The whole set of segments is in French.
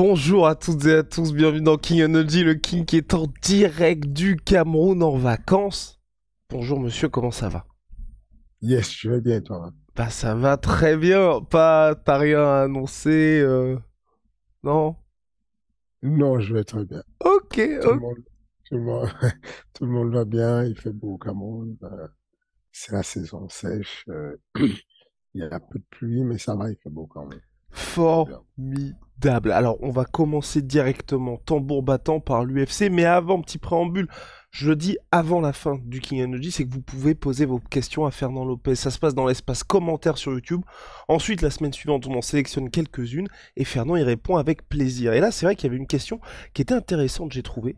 Bonjour à toutes et à tous, bienvenue dans King Energy, le King qui est en direct du Cameroun en vacances. Bonjour monsieur, comment ça va? Yes, je vais bien, toi. Bah ça va très bien, t'as rien à annoncer, non? Non, je vais très bien. Ok, Tout le ok. monde, tout le monde, tout le monde va bien. Il fait beau au Cameroun. C'est la saison sèche. Il y a un peu de pluie, mais ça va, il fait beau quand même. C'est bien. Formidable. Alors, on va commencer directement, tambour battant, par l'UFC. Mais avant, petit préambule, je le dis avant la fin du King Energy, c'est que vous pouvez poser vos questions à Fernand Lopez. Ça se passe dans l'espace commentaire sur YouTube. Ensuite, la semaine suivante, on en sélectionne quelques-unes et Fernand y répond avec plaisir. Et là, c'est vrai qu'il y avait une question qui était intéressante, j'ai trouvé.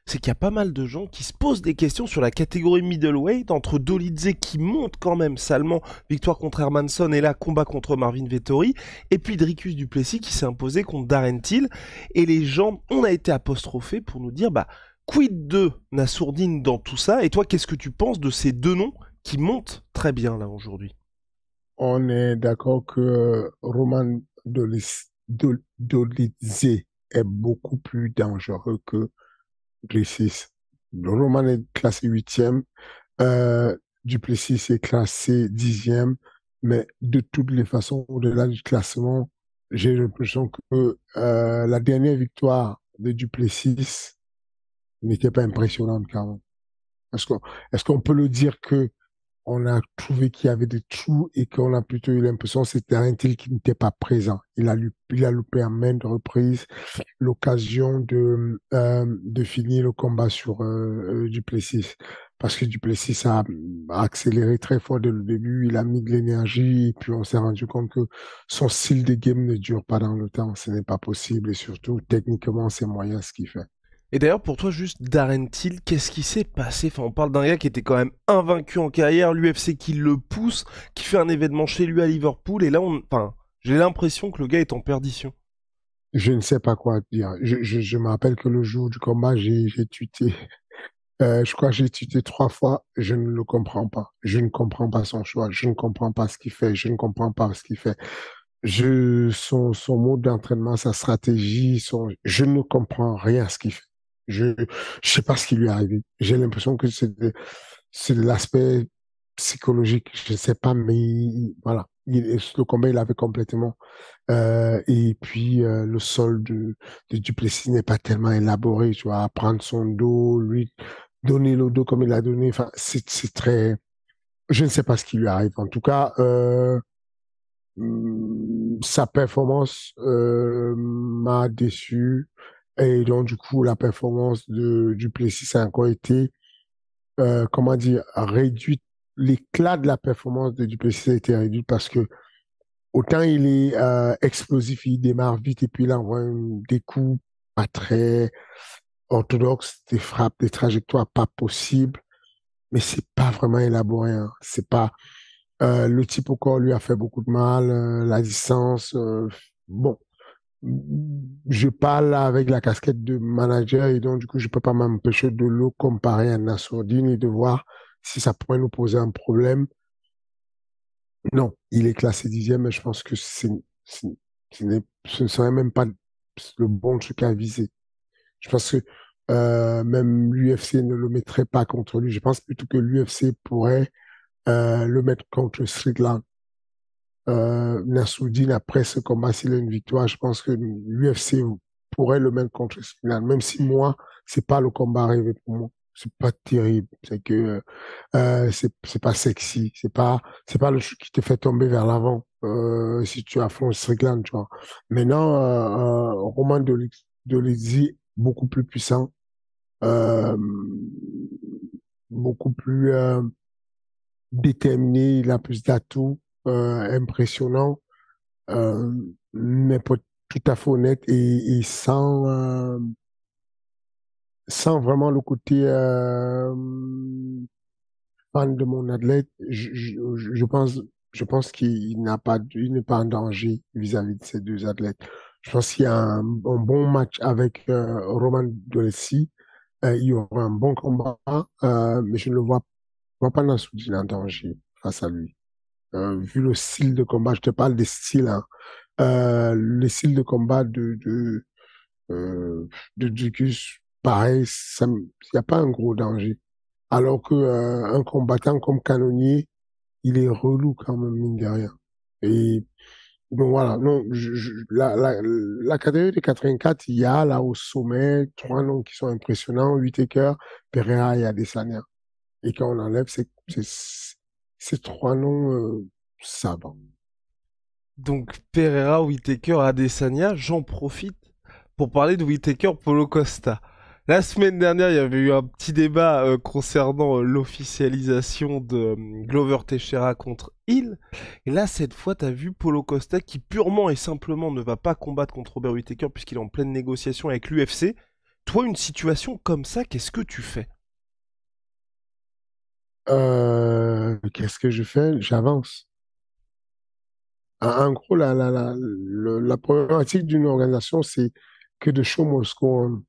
C'est qu'il y a pas mal de gens qui se posent des questions sur la catégorie middleweight entre Dolidze qui monte quand même salement, victoire contre Hermanson et là combat contre Marvin Vettori, et puis Dricus Duplessis qui s'est imposé contre Darren Till. Et les gens, on a été apostrophés pour nous dire, bah, quid de Nassourdine dans tout ça? Et toi, qu'est-ce que tu penses de ces deux noms qui montent très bien là aujourd'hui? On est d'accord que Roman Dolidze est beaucoup plus dangereux que Duplessis. Roman est classé huitième. Euh, Duplessis est classé dixième, mais de toutes les façons, au-delà du classement, j'ai l'impression que la dernière victoire de Duplessis n'était pas impressionnante quand même. Est-ce qu'on, est-ce qu'on peut le dire que on a trouvé qu'il y avait des trous et qu'on a plutôt eu l'impression que c'était un tel qui n'était pas présent. Il a loupé à maintes reprises l'occasion de finir le combat sur Duplessis. Parce que Duplessis a accéléré très fort dès le début, il a mis de l'énergie, et puis on s'est rendu compte que son style de game ne dure pas dans le temps, ce n'est pas possible, et surtout, techniquement, c'est moyen ce qu'il fait. Et d'ailleurs, pour toi, juste Darren Till, qu'est-ce qui s'est passé? Enfin, on parle d'un gars qui était quand même invaincu en carrière, l'UFC qui le pousse, qui fait un événement chez lui à Liverpool, et là, enfin, j'ai l'impression que le gars est en perdition. Je ne sais pas quoi dire. Je me rappelle que le jour du combat, j'ai tweeté. Je crois que j'ai tweeté trois fois. Je ne le comprends pas. Je ne comprends pas son choix. Je ne comprends pas ce qu'il fait. Je ne comprends pas ce qu'il fait. Son mode d'entraînement, sa stratégie, je ne comprends rien à ce qu'il fait. Je sais pas ce qui lui est arrivé. J'ai l'impression que c'est de l'aspect psychologique. Je ne sais pas, mais voilà. Le combat, il avait complètement. Et puis, le sol de Duplessis n'est pas tellement élaboré, tu vois, prendre son dos, lui donner le dos comme il l'a donné. Enfin, c'est très. Je ne sais pas ce qui lui arrive. En tout cas, sa performance m'a déçu. Et donc, du coup, la performance de Duplessis a encore été, comment dire, réduite. L'éclat de la performance de Duplessis a été réduit parce que autant il est explosif, il démarre vite et puis il envoie des coups pas très orthodoxes, des frappes, des trajectoires pas possibles, mais c'est pas vraiment élaboré. Hein. C'est pas le type au corps lui a fait beaucoup de mal, la distance. Bon, je parle avec la casquette de manager et donc du coup je peux pas m'empêcher de le comparer à Nassourdine et de voir si ça pourrait nous poser un problème. Non, il est classé dixième, mais je pense que c'est- ce ne serait même pas le bon truc à viser. Je pense que même l'UFC ne le mettrait pas contre lui. Je pense plutôt que l'UFC pourrait le mettre contre Strickland. Nassoudine, après ce combat, s'il a une victoire, je pense que l'UFC pourrait le mettre contre Strickland, même si moi, c'est pas le combat rêvé pour moi. C'est pas terrible. C'est que c'est pas sexy. C'est pas le truc qui te fait tomber vers l'avant si tu affrontes Strickland, tu vois. Maintenant, Roman Dolidze, beaucoup plus puissant, euh, beaucoup plus déterminé, il a plus d'atouts, impressionnant, euh, mais pour être tout à fait honnête et sans vraiment le côté fan de mon athlète, je pense qu'il n'a pas, il n'est pas en danger vis-à-vis de ces deux athlètes. Je pense qu'il y a un bon match avec Roman Dolci. Il y aura un bon combat, mais je ne le vois pas Nassourdine en danger face à lui. Vu le style de combat, je te parle des styles, hein. Le style de combat De Dicus, pareil, il n'y a pas un gros danger. Alors que un combattant comme Canonnier, il est relou quand même, mine de rien. Et donc voilà, non, la catégorie de 84, il y a là au sommet trois noms qui sont impressionnants, Whittaker, Pereira et Adesanya. Et quand on enlève ces trois noms, ça va. Donc Pereira, Whittaker, Adesanya, j'en profite pour parler de Whittaker Polo Costa. La semaine dernière, il y avait eu un petit débat concernant l'officialisation de Glover Teixeira contre Hill. Et là, cette fois, t'as vu Polo Costa qui purement et simplement ne va pas combattre contre Robert Whittaker puisqu'il est en pleine négociation avec l'UFC. Toi, une situation comme ça, qu'est-ce que tu fais? Qu'est-ce que je fais? J'avance. En gros, la problématique d'une organisation, c'est que de show must go on.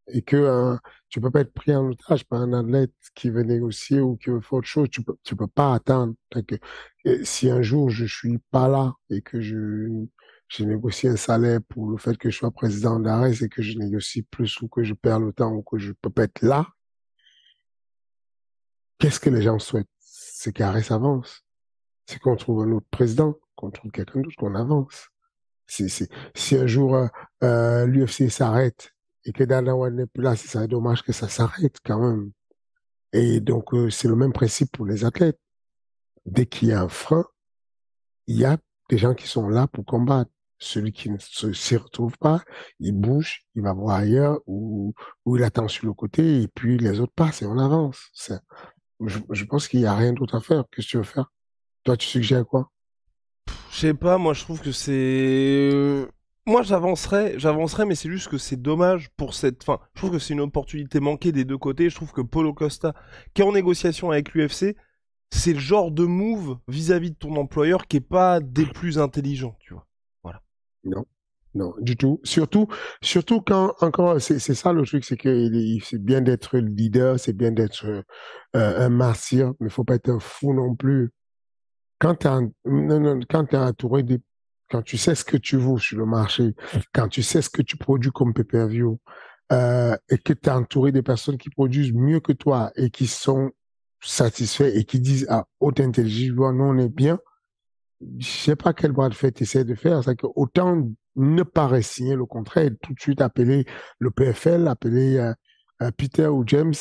Et que tu peux pas être pris en otage par un athlète qui veut négocier ou qui veut faire autre chose. Tu peux pas attendre. Si un jour je suis pas là et que j'ai négocié un salaire pour le fait que je sois président d'Ares et que je négocie plus ou que je perds le temps ou que je peux pas être là, qu'est-ce que les gens souhaitent? C'est qu'Ares avance. C'est qu'on trouve un autre président, qu'on trouve quelqu'un d'autre, qu'on avance. Si un jour l'UFC s'arrête et que Dana White n'est plus là, c'est ça dommage que ça s'arrête quand même. Et donc, c'est le même principe pour les athlètes. Dès qu'il y a un frein, il y a des gens qui sont là pour combattre. Celui qui ne s'y retrouve pas, il bouge, il va voir ailleurs ou il attend sur le côté et puis les autres passent et on avance. Je pense qu'il n'y a rien d'autre à faire. Qu'est-ce que tu veux faire? Toi, tu suggères quoi? Je sais pas, moi je trouve que c'est... Moi j'avancerais, mais c'est juste que c'est dommage pour cette... Enfin, je trouve que c'est une opportunité manquée des deux côtés. Je trouve que Paulo Costa, qui est en négociation avec l'UFC, c'est le genre de move vis-à-vis de ton employeur qui est pas des plus intelligents, tu vois. Voilà. Non, non, du tout. Surtout quand, encore, c'est ça le truc, c'est que c'est bien d'être leader, c'est bien d'être un martyr, mais il faut pas être un fou non plus. Quand tu non, non, quand t'es entouré des, quand tu sais ce que tu vaux sur le marché, quand tu sais ce que tu produis comme pay-per-view, et que tu es entouré des personnes qui produisent mieux que toi et qui sont satisfaits et qui disent à haute intelligence, nous on est bien, je sais pas quel bras de fer tu essaies de faire, c'est que autant ne pas signer le contrat et tout de suite appeler le PFL, appeler Peter ou James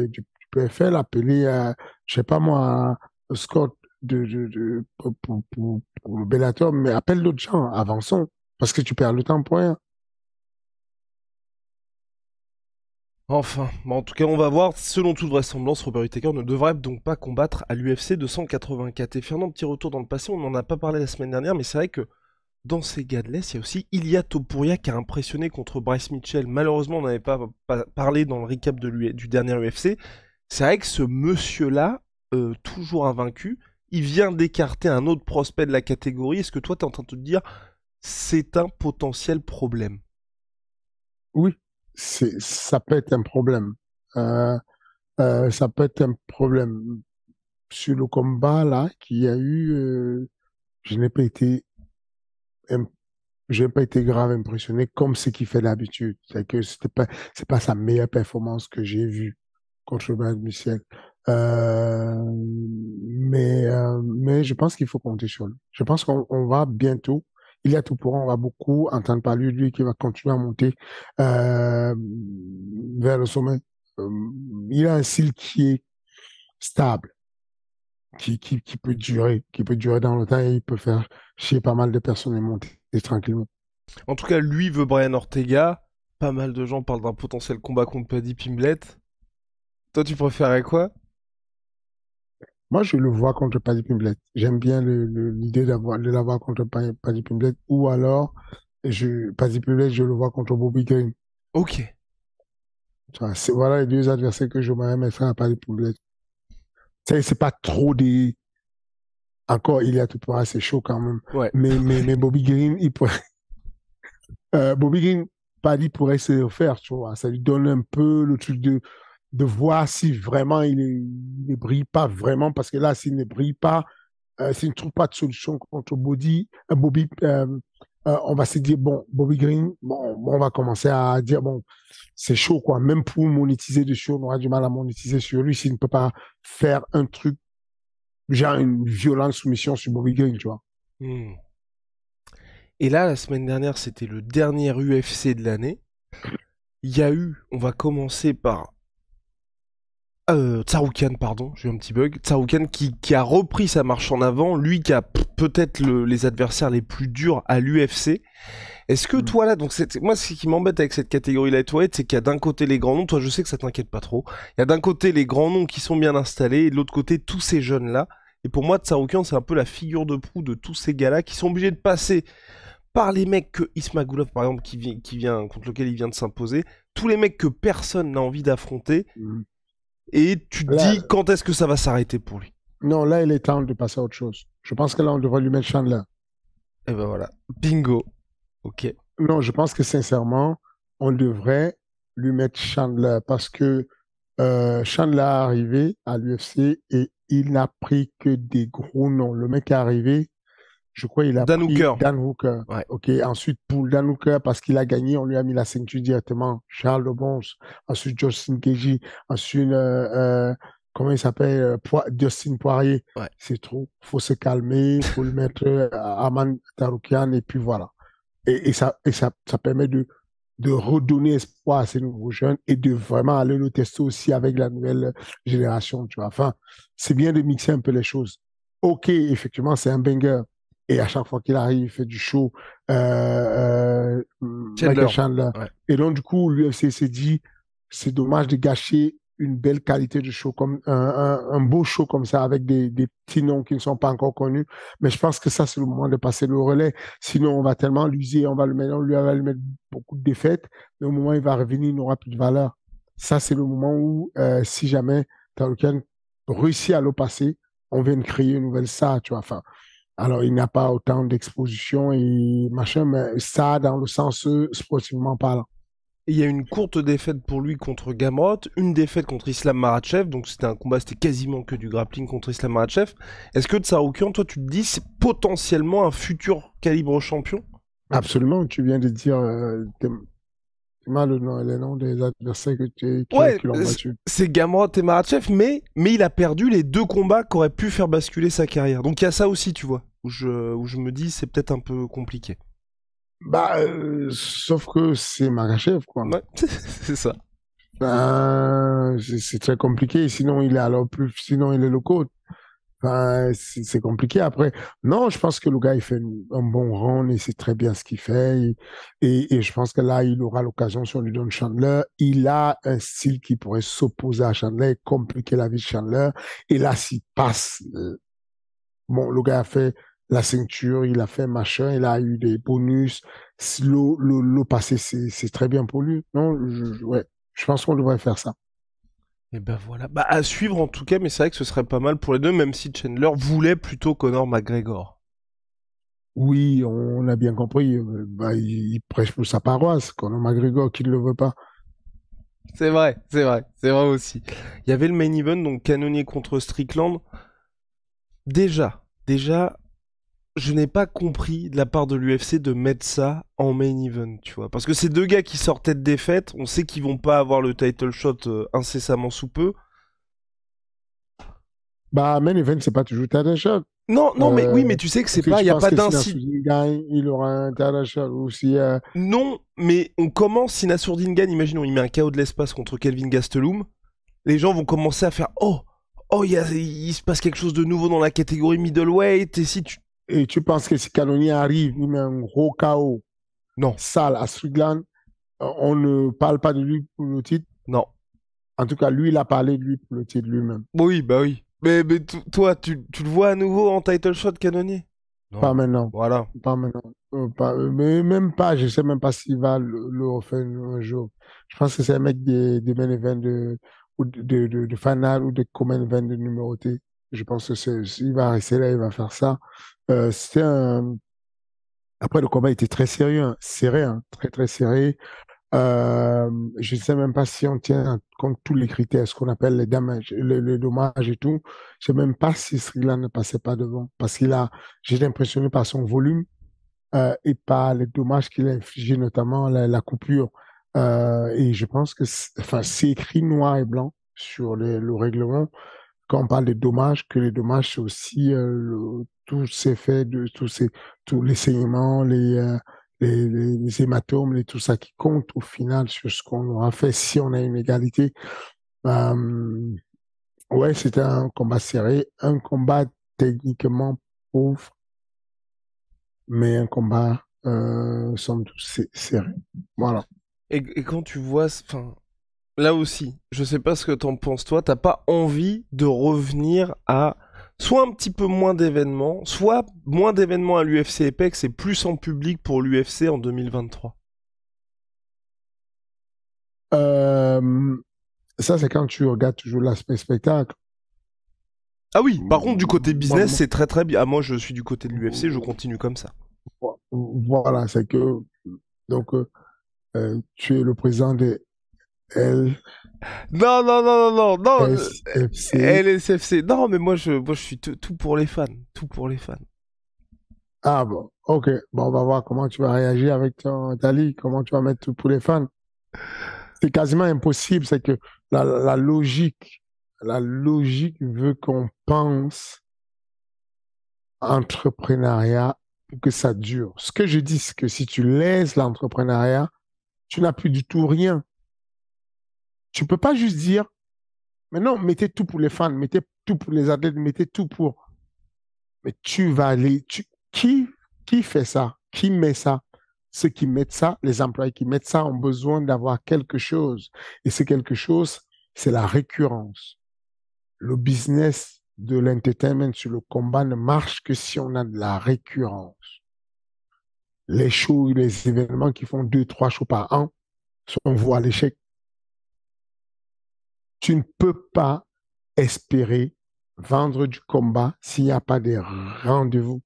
du PFL, appeler, je sais pas moi, Scott pour le Bellator, mais appelle d'autres gens, avançons, parce que tu perds le temps pour rien. Enfin, bon, en tout cas, on va voir. Selon toute vraisemblance, Robert Whittaker ne devrait donc pas combattre à l'UFC 284. Et Fernand, petit retour dans le passé, on n'en a pas parlé la semaine dernière, mais c'est vrai que dans ces gadlets, il y a aussi Ilia Topuria qui a impressionné contre Bryce Mitchell. Malheureusement, on n'avait pas parlé dans le recap du dernier UFC. C'est vrai que ce monsieur-là, toujours invaincu, il vient d'écarter un autre prospect de la catégorie. Est-ce que toi, tu es en train de te dire c'est un potentiel problème? Oui, ça peut être un problème. Euh, Ça peut être un problème. Sur le combat là qu'il y a eu, je n'ai pas été im- j'ai pas été grave impressionné comme ce qu'il fait d'habitude. C'est pas sa meilleure performance que j'ai vue contre Brad Michel. Mais je pense qu'il faut compter sur lui. Je pense qu'on va bientôt, il y a tout pour on va beaucoup entendre parler de lui qui va continuer à monter euh, vers le sommet. Euh, il a un style qui est stable, qui peut durer dans le temps et il peut faire chier pas mal de personnes et monter tranquillement. En tout cas, lui veut Brian Ortega. Pas mal de gens parlent d'un potentiel combat contre Paddy Pimblett. Toi, tu préférais quoi? Moi, je le vois contre Paddy Pimblett. J'aime bien l'idée de l'avoir contre Paddy Pimblett. Ou alors, Paddy Pimblett, je le vois contre Bobby Green. Ok. Tu vois, voilà les deux adversaires que je m'aimerais mettre à Paddy Pimblett. C'est pas trop des... Encore, il y a tout pour c'est chaud quand même. Ouais. Mais Bobby Green, Bobby Green, Paddy pourrait se le faire, tu vois. Ça lui donne un peu le truc de voir si vraiment il ne brille pas vraiment. Parce que là, s'il ne brille pas, s'il ne trouve pas de solution contre Bobby, on va se dire, bon, Bobby Green, bon, on va commencer à dire, bon, c'est chaud, quoi. Même pour monétiser dessus, on aura du mal à monétiser sur lui s'il ne peut pas faire un truc, genre une violente soumission sur Bobby Green, tu vois. Hmm. Et là, la semaine dernière, c'était le dernier UFC de l'année. Il y a eu, on va commencer par Tsaroukian, pardon, j'ai eu un petit bug. Tsaroukian qui a repris sa marche en avant, lui qui a peut-être les adversaires les plus durs à l'UFC. Est-ce que Mm. toi là, donc moi ce qui m'embête avec cette catégorie lightweight, c'est qu'il y a d'un côté les grands noms, toi je sais que ça t'inquiète pas trop, il y a d'un côté les grands noms qui sont bien installés, et de l'autre côté tous ces jeunes là. Et pour moi, Tsaroukian c'est un peu la figure de proue de tous ces gars-là qui sont obligés de passer par les mecs que Ismagulov par exemple qui vient contre lequel il vient de s'imposer, tous les mecs que personne n'a envie d'affronter. Mm. Et tu te Là, dis quand est-ce que ça va s'arrêter pour lui. non, là, il est temps de passer à autre chose. Je pense que là, on devrait lui mettre Chandler. Et ben voilà, bingo. Ok. Non, je pense que sincèrement, on devrait lui mettre Chandler parce que Chandler est arrivé à l'UFC et il n'a pris que des gros noms. Le mec est arrivé, je crois il a Dan pris Hooker. Dan Hooker. Ouais. OK, ensuite pour Dan Hooker, parce qu'il a gagné, on lui a mis la ceinture directement. Charles Bons, ensuite Justin Gagey, ensuite, comment il s'appelle, Dustin Poirier. Ouais. C'est trop. Faut se calmer, faut le mettre à Aman Taroukian et puis voilà. Ça permet de redonner espoir à ces nouveaux jeunes et de vraiment aller le tester aussi avec la nouvelle génération, tu vois. Enfin, c'est bien de mixer un peu les choses. OK, effectivement, c'est un banger. Et à chaque fois qu'il arrive, il fait du show. Michael Chandler. Chandler. Ouais. Et donc, du coup, l'UFC s'est dit, c'est dommage de gâcher une belle qualité de show, comme un beau show comme ça, avec des petits noms qui ne sont pas encore connus. Mais je pense que ça, c'est le moment de passer le relais. Sinon, on va tellement l'user, on lui va lui mettre beaucoup de défaites, mais au moment où il va revenir, il n'aura plus de valeur. Ça, c'est le moment où, si jamais Taroukian réussit à le passer, on vient de créer une nouvelle star, tu vois. Enfin, alors, il n'a pas autant d'exposition et machin, mais ça, dans le sens sportivement parlant. Et il y a une courte défaite pour lui contre Gamrot, une défaite contre Islam Makhachev, donc c'était un combat, c'était quasiment que du grappling contre Islam Makhachev. Est-ce que Tsaroukian, toi tu te dis, c'est potentiellement un futur calibre champion? Absolument, tu viens de dire mal les noms des adversaires Ouais, qui l'ont battu. c'est Gamrot et Makhachev, mais il a perdu les deux combats qui auraient pu faire basculer sa carrière. Donc il y a ça aussi, tu vois, où je me dis, c'est peut-être un peu compliqué. Bah, sauf que c'est Makachev, quoi. Ouais, c'est ça. Ben, c'est très compliqué. Sinon, il est alors plus, sinon, il est le coach. Enfin, c'est compliqué. Après, non, je pense que le gars, il fait un bon round et c'est très bien ce qu'il fait. Et je pense que là, il aura l'occasion si on lui donne Chandler. Il a un style qui pourrait s'opposer à Chandler et compliquer la vie de Chandler. Et là, s'il passe, bon, le gars a fait la ceinture, il a fait machin, il a eu des bonus. Le passé, c'est très bien pour lui. Non, ouais, je pense qu'on devrait faire ça. Et ben voilà. Bah à suivre en tout cas, mais c'est vrai que ce serait pas mal pour les deux, même si Chandler voulait plutôt Conor McGregor. Oui, on a bien compris. Bah, il prêche pour sa paroisse. Conor McGregor qui ne le veut pas. C'est vrai aussi. Il y avait le main event, donc Canonier contre Strickland. Déjà, je n'ai pas compris de la part de l'UFC de mettre ça en main event, tu vois. Parce que ces deux gars qui sortaient de défaite, on sait qu'ils vont pas avoir le title shot incessamment sous peu. Bah, main event, c'est pas toujours title shot. Non, non, mais Euh, oui, mais tu sais que c'est Est-ce que pas, il tu y a penses pas que si d'incident. Nassourdine gagne, il aura un title shot ou si Non, mais on commence, si Nassourdine gagne, imaginons, il met un KO de l'espace contre Kelvin Gastelum, les gens vont commencer à faire oh, il se passe quelque chose de nouveau dans la catégorie middleweight, et si tu... et tu penses que si Canonier arrive, il met un gros KO Non, sale à Strickland, on ne parle pas de lui pour le titre. non. En tout cas, lui, il a parlé de lui pour le titre lui-même. Oui, bah oui. Mais toi, tu le vois à nouveau en title shot canonnier? Pas Non. maintenant. Voilà. Pas maintenant. Mais même pas, je sais même pas s'il va le refaire un jour. Je pense que c'est un mec des main event ou de final ou de common event de numéroté. Je pense que il va rester là, il va faire ça. C'était un, après, le combat était très sérieux, hein, serré, hein, très, très serré. Je ne sais même pas si on tient compte tous les critères, ce qu'on appelle les dommages, les dommages et tout. Je ne sais même pas si Strickland ne passait pas devant. Parce qu'il a, j'étais impressionné par son volume. et par les dommages qu'il a infligés, notamment la coupure. Et je pense que enfin, c'est écrit noir et blanc sur le règlement quand on parle des dommages, que les dommages, c'est aussi tous ces faits, tous les saignements, les hématomes, tout ça qui compte au final sur ce qu'on aura fait si on a une égalité. Euh, ouais, c'était un combat serré, un combat techniquement pauvre, mais un combat, somme toute, serré. Voilà. Et quand tu vois, enfin, là aussi, je sais pas ce que t'en penses toi, t'as pas envie de revenir à soit un petit peu moins d'événements, soit moins d'événements à l'UFC Apex et plus en public pour l'UFC en 2023. Euh, Ça, c'est quand tu regardes toujours l'aspect spectacle. Ah oui, par contre, du côté Moi, business, c'est très très bien. Ah, moi, je suis du côté de l'UFC, je continue comme ça. voilà, c'est que donc tu es le président de Non, non, non, non, non, non, LSFC. LSFC. Non, mais moi, je suis tout pour les fans, tout pour les fans. Ah bon, ok. Bon, on va voir comment tu vas réagir avec ta ligue, comment tu vas mettre tout pour les fans. C'est quasiment impossible, c'est que la logique veut qu'on pense entrepreneuriat pour que ça dure. Ce que je dis, c'est que si tu laisses l'entrepreneuriat, tu n'as plus du tout rien. Tu peux pas juste dire, mais non, mettez tout pour les fans, mettez tout pour les athlètes, mettez tout pour. Mais tu vas aller, qui fait ça? Qui met ça? Ceux qui mettent ça, les employés qui mettent ça ont besoin d'avoir quelque chose. Et c'est quelque chose, c'est la récurrence. Le business de l'entertainment sur le combat ne marche que si on a de la récurrence. Les shows, les événements qui font deux, trois shows par an sont voués à l'échec. Tu ne peux pas espérer vendre du combat s'il n'y a pas des rendez-vous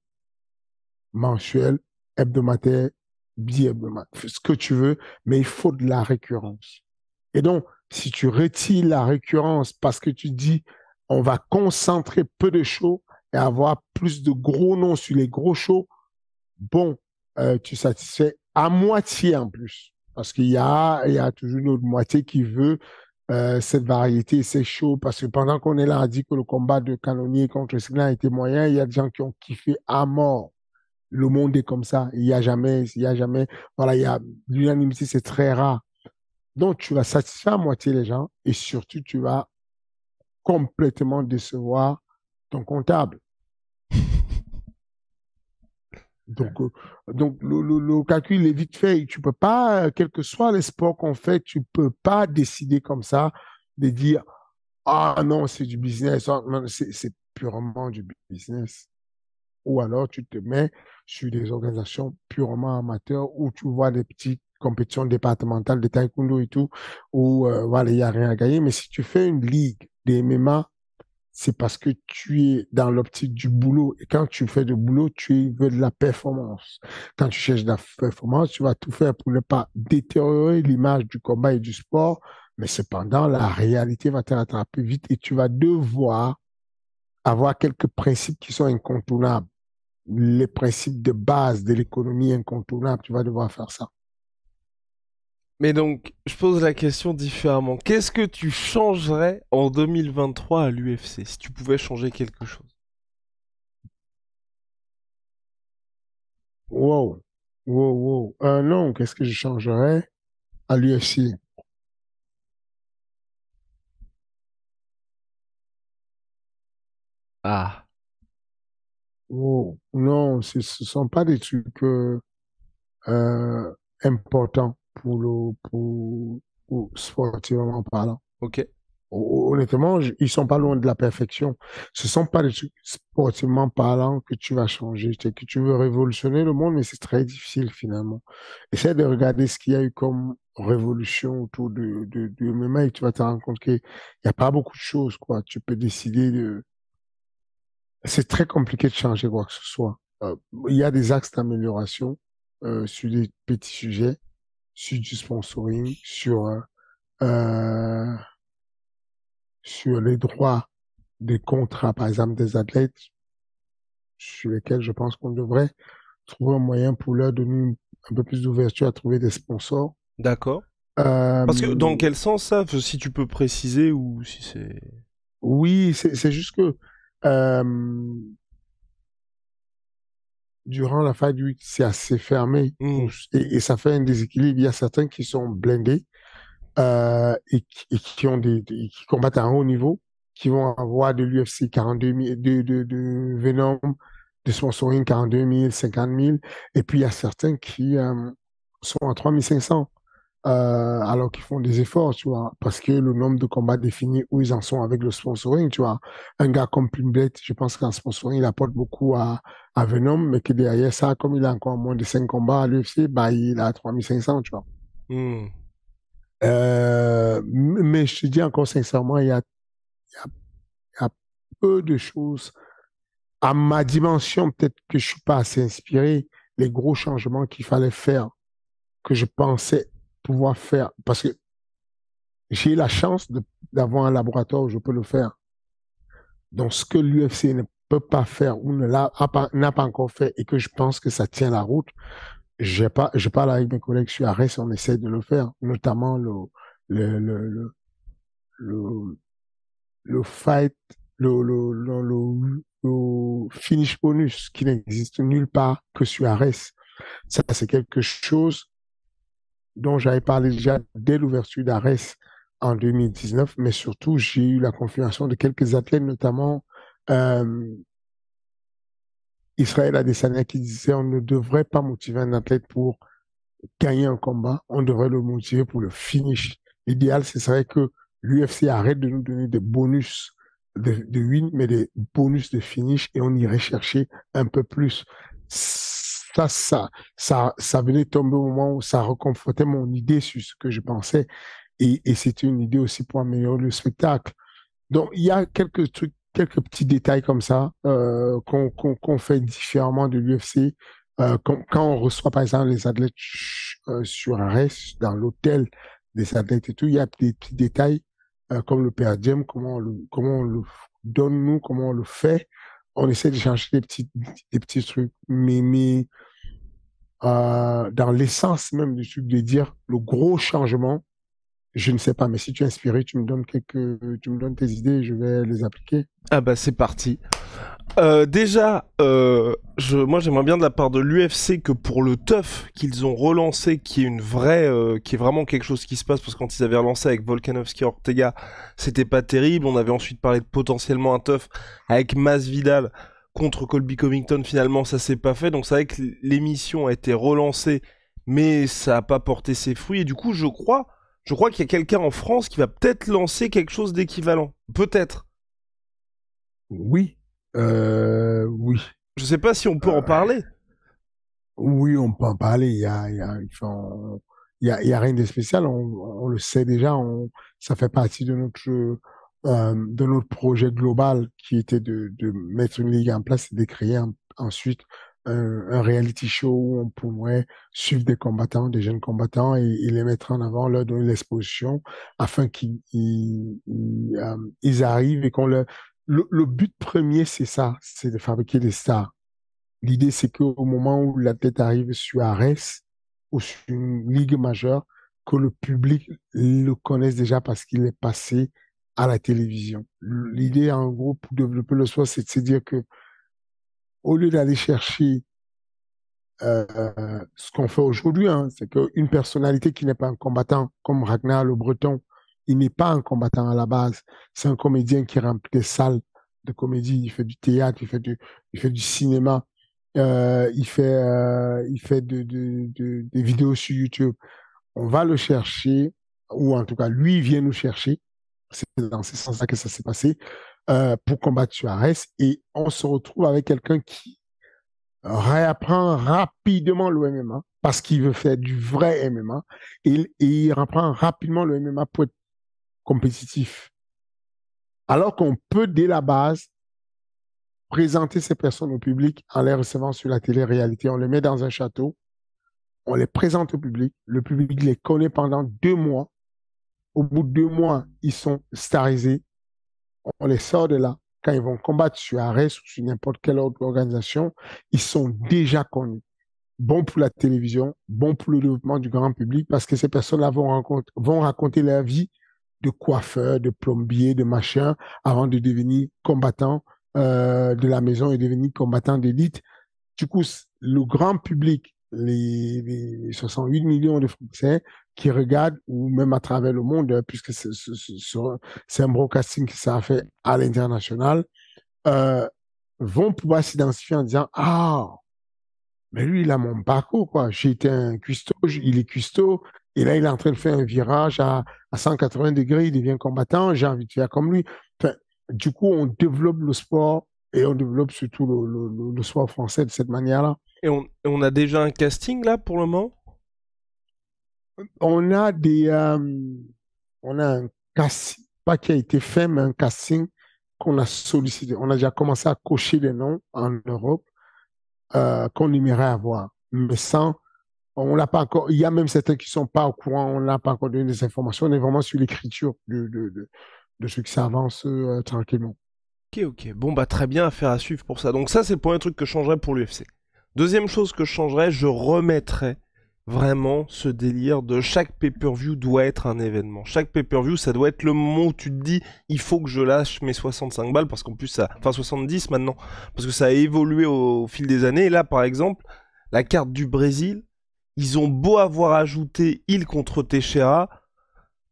mensuels, hebdomadaires, bi-hebdomadaires, ce que tu veux, mais il faut de la récurrence. Et donc, si tu retires la récurrence parce que tu dis, on va concentrer peu de shows et avoir plus de gros noms sur les gros shows, bon, tu satisfais à moitié en plus. Parce il y a toujours une autre moitié qui veut cette variété, c'est chaud, parce que pendant qu'on est là, on dit que le combat de Canonier contre Signan était moyen, il y a des gens qui ont kiffé à mort. Le monde est comme ça. Il y a jamais, voilà, il y a l'unanimité, c'est très rare. Donc, tu vas satisfaire à moitié les gens et surtout, tu vas complètement décevoir ton comptable. Donc, le calcul est vite fait. Tu peux pas, quel que soit les sports qu'on fait, tu peux pas décider comme ça de dire, ah non, c'est du business. Ah, non, c'est purement du business. Ou alors tu te mets sur des organisations purement amateurs où tu vois des petites compétitions départementales de taekwondo et tout, où voilà, il n'y a rien à gagner. Mais si tu fais une ligue des MMA, c'est parce que tu es dans l'optique du boulot. Et quand tu fais du boulot, tu veux de la performance. Quand tu cherches de la performance, tu vas tout faire pour ne pas détériorer l'image du combat et du sport. Mais cependant, la réalité va te rattraper vite et tu vas devoir avoir quelques principes qui sont incontournables. Les principes de base de l'économie incontournables, tu vas devoir faire ça. Mais donc, je pose la question différemment. Qu'est-ce que tu changerais en 2023 à l'UFC si tu pouvais changer quelque chose? Wow, wow, wow. Non, qu'est-ce que je changerais à l'UFC? Ah, Wow. Non, ce ne sont pas des trucs euh, importants pour sportivement parlant. ok. Honnêtement, ils sont pas loin de la perfection. Ce sont pas des trucs sportivement parlant que tu vas changer, c'est que tu veux révolutionner le monde, mais c'est très difficile finalement. Essaie de regarder ce qu'il y a eu comme révolution autour du MMA et tu vas te rendre compte qu'il n'y a pas beaucoup de choses, quoi. Tu peux décider de... C'est très compliqué de changer quoi que ce soit. Il y a des axes d'amélioration sur des petits sujets, sur du sponsoring, euh, sur les droits des contrats, par exemple, des athlètes, sur lesquels je pense qu'on devrait trouver un moyen pour leur donner un peu plus d'ouverture à trouver des sponsors. D'accord. Parce que dans Euh, quel sens ça, si tu peux préciser ou si c'est... oui, c'est juste que euh, durant la Fight Week, c'est assez fermé Hmm. et ça fait un déséquilibre. Il y a certains qui sont blindés et qui ont qui combattent à un haut niveau, qui vont avoir de l'UFC 42 000, de Venom, de sponsoring 42 000, 50 000. Et puis il y a certains qui sont à 3 500 alors qu'ils font des efforts, tu vois, parce que le nombre de combats définit où ils en sont avec le sponsoring, tu vois. Un gars comme Pimblet, je pense qu'en sponsoring, il apporte beaucoup à Venom, mais que derrière ça, comme il a encore moins de 5 combats à l'UFC, bah, il a 3 500, tu vois. Hmm. Mais je te dis encore sincèrement, il y a peu de choses. À ma dimension, peut-être que je suis pas assez inspiré. Les gros changements qu'il fallait faire, que je pensais pouvoir faire, parce que j'ai la chance d'avoir un laboratoire où je peux le faire. Donc, ce que l'UFC ne peut pas faire ou n'a pas encore fait et que je pense que ça tient la route, je parle avec mes collègues sur Arès, on essaie de le faire, notamment le, le, le, le, le fight, le finish bonus qui n'existe nulle part que sur Arès. Ça, c'est quelque chose dont j'avais parlé déjà dès l'ouverture d'Arès en 2019, mais surtout, j'ai eu la confirmation de quelques athlètes, notamment euh, Israël Adesanya, qui disait on ne devrait pas motiver un athlète pour gagner un combat, on devrait le motiver pour le finish. L'idéal, ce serait que l'UFC arrête de nous donner des bonus de win, mais des bonus de finish et on irait chercher un peu plus. Ça venait tomber au moment où ça reconfortait mon idée sur ce que je pensais et c'était une idée aussi pour améliorer le spectacle. Donc, il y a quelques trucs, quelques petits détails comme ça qu'on fait différemment de l'UFC. Quand on reçoit, par exemple, les athlètes sur arrêt, dans l'hôtel des athlètes et tout, il y a des petits détails comme le per diem, comment on le donne, nous, comment on le fait. On essaie de changer des petits trucs. Mais dans l'essence même du truc de dire le gros changement, je ne sais pas, mais si tu es inspiré, tu me donnes tes idées et je vais les appliquer. Ah bah c'est parti. Déjà, moi j'aimerais bien de la part de l'UFC que pour le TUF qu'ils ont relancé, qui est une vraie, qui est vraiment quelque chose qui se passe, parce que quand ils avaient relancé avec Volkanovski et Ortega, c'était pas terrible. On avait ensuite parlé de potentiellement un TUF avec Masvidal contre Colby Covington. Finalement, ça s'est pas fait. Donc c'est vrai que l'émission a été relancée, mais ça a pas porté ses fruits. Et du coup, je crois qu'il y a quelqu'un en France qui va peut-être lancer quelque chose d'équivalent. Peut-être. Oui, oui, Je sais pas si on peut en euh, parler. oui, on peut en parler. Il y a rien de spécial. On le sait déjà. Ça fait partie de notre projet global qui était de mettre une ligue en place et de créer ensuite un reality show où on pourrait suivre des combattants, des jeunes combattants et les mettre en avant, leur donner l'exposition afin ils arrivent et le but premier, c'est ça, c'est de fabriquer des stars. L'idée, c'est qu'au moment où l'athlète arrive sur Arès ou sur une ligue majeure, que le public le connaisse déjà parce qu'il est passé à la télévision. L'idée, en gros, pour développer le sport, c'est de se dire que au lieu d'aller chercher ce qu'on fait aujourd'hui, hein, c'est qu'une personnalité qui n'est pas un combattant, comme Ragnar le Breton, il n'est pas un combattant à la base. C'est un comédien qui remplit des salles de comédie. Il fait du théâtre, il fait du cinéma, il fait des vidéos sur YouTube. On va le chercher, ou en tout cas, lui, il vient nous chercher. C'est dans ce sens-là que ça s'est passé pour combattre Suarez. Et on se retrouve avec quelqu'un qui réapprend rapidement le MMA parce qu'il veut faire du vrai MMA et il reprend rapidement le MMA pour être compétitif. Alors qu'on peut, dès la base, présenter ces personnes au public en les recevant sur la télé-réalité. On les met dans un château, on les présente au public, le public les connaît pendant 2 mois. Au bout de 2 mois, ils sont starisés, on les sort de là. Quand ils vont combattre sur Arès ou sur n'importe quelle autre organisation, ils sont déjà connus. bon pour la télévision, bon pour le développement du grand public, parce que ces personnes-là vont raconter leur vie de coiffeur, de plombier, de machin, avant de devenir combattant de la maison et devenir combattant d'élite. Du coup, le grand public, les 68 millions de Français qui regardent, ou même à travers le monde, puisque c'est un broadcasting qui s'est fait à l'international, euh, vont pouvoir s'identifier en disant, ah, mais lui, il a mon parcours, quoi. J'ai été un cuistot, il est cuistot, et là, il est en train de faire un virage à 180 degrés, il devient combattant, j'ai envie de faire comme lui. Enfin, du coup, on développe le sport et on développe surtout le sport français de cette manière-là. Et on a déjà un casting là pour le moment? On a on a un casting, pas qui a été fait, mais un casting qu'on a sollicité. On a déjà commencé à cocher des noms en Europe qu'on aimerait avoir, mais sans. On l'a pas encore. Il y a même certains qui sont pas au courant. On n'a pas encore donné des informations. On est vraiment sur l'écriture de ce qui s'avance tranquillement. Ok, ok. Bon, bah très bien, affaire à suivre pour ça. Donc ça, c'est le premier truc que je changerais pour l'UFC. Deuxième chose que je changerais, je remettrais vraiment ce délire de chaque pay-per-view doit être un événement. Chaque pay-per-view, ça doit être le moment où tu te dis, il faut que je lâche mes 65 balles, parce qu'en plus, ça... Enfin, 70 maintenant, parce que ça a évolué au fil des années. Et là, par exemple, la carte du Brésil, ils ont beau avoir ajouté il contre Teixeira,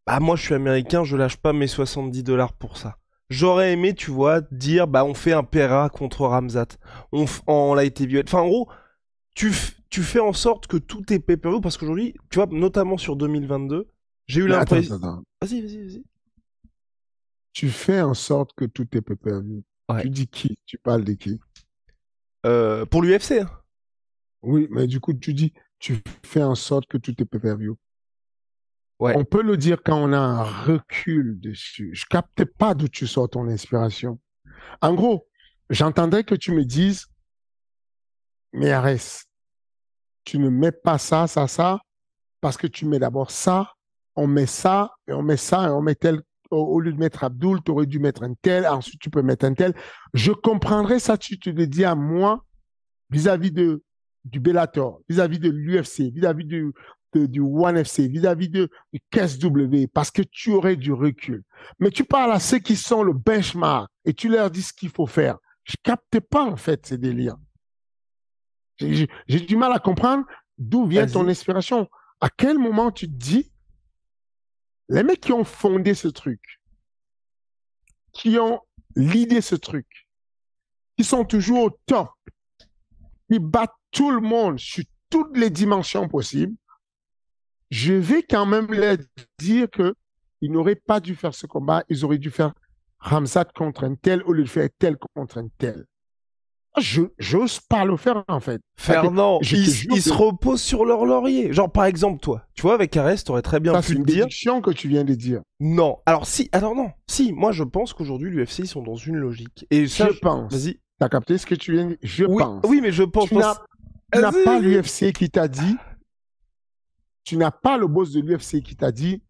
bah moi je suis américain, je lâche pas mes 70 $ pour ça. J'aurais aimé, tu vois, dire bah on fait un Pereira contre Ramzat, en light heavyweight. Enfin en gros, tu fais en sorte que tout est pay-per-view parce qu'aujourd'hui, tu vois, notamment sur 2022, j'ai eu Mais attends, l'impression. attends, attends. Vas-y, vas-y, vas-y. Tu fais en sorte que tout est pay-per-view. Ouais. Tu dis qui? Tu parles de qui? Pour l'UFC, hein. Oui, mais du coup, tu dis, tu fais en sorte que tout est pay-per-view. Ouais. On peut le dire quand on a un recul dessus. Je capte pas d'où tu sors ton inspiration. En gros, j'entendrais que tu me dises, mais Arès, tu ne mets pas ça, parce que tu mets d'abord ça, on met ça, et on met ça, et on met tel. Au lieu de mettre Abdul, tu aurais dû mettre un tel, ensuite tu peux mettre un tel. Je comprendrais ça, tu te le dis à moi, vis-à-vis du Bellator, vis-à-vis de l'UFC, vis-à-vis du ONE FC, vis-à-vis du KSW, parce que tu aurais du recul. Mais tu parles à ceux qui sont le benchmark et tu leur dis ce qu'il faut faire. Je ne capte pas, en fait, ces délires. J'ai du mal à comprendre d'où vient ton Vas-y. inspiration. À quel moment tu te dis, les mecs qui ont fondé ce truc, qui ont l'idée ce truc, qui sont toujours au top, qui battent tout le monde sur toutes les dimensions possibles, je vais quand même leur dire qu'ils n'auraient pas dû faire ce combat, ils auraient dû faire Ramzat contre un tel au lieu de faire tel contre un tel. Je n'ose pas le faire en fait. Fernand, Je ils, te jure ils se que reposent sur leur laurier. Genre par exemple toi, tu vois, avec Arès, t'aurais très bien ça, pu c'est te une dire. déduction que tu viens de dire. Non. Alors si, alors non. Si, moi je pense qu'aujourd'hui l'UFC ils sont dans une logique. Et Je ça, pense. vas-y. Tu as capté ce que tu viens de dire? Je Oui, pense. oui, mais je pense. Tu n'as Vas-y, pas vas-y. l'UFC qui t'a dit, tu n'as pas le boss de l'UFC qui t'a dit,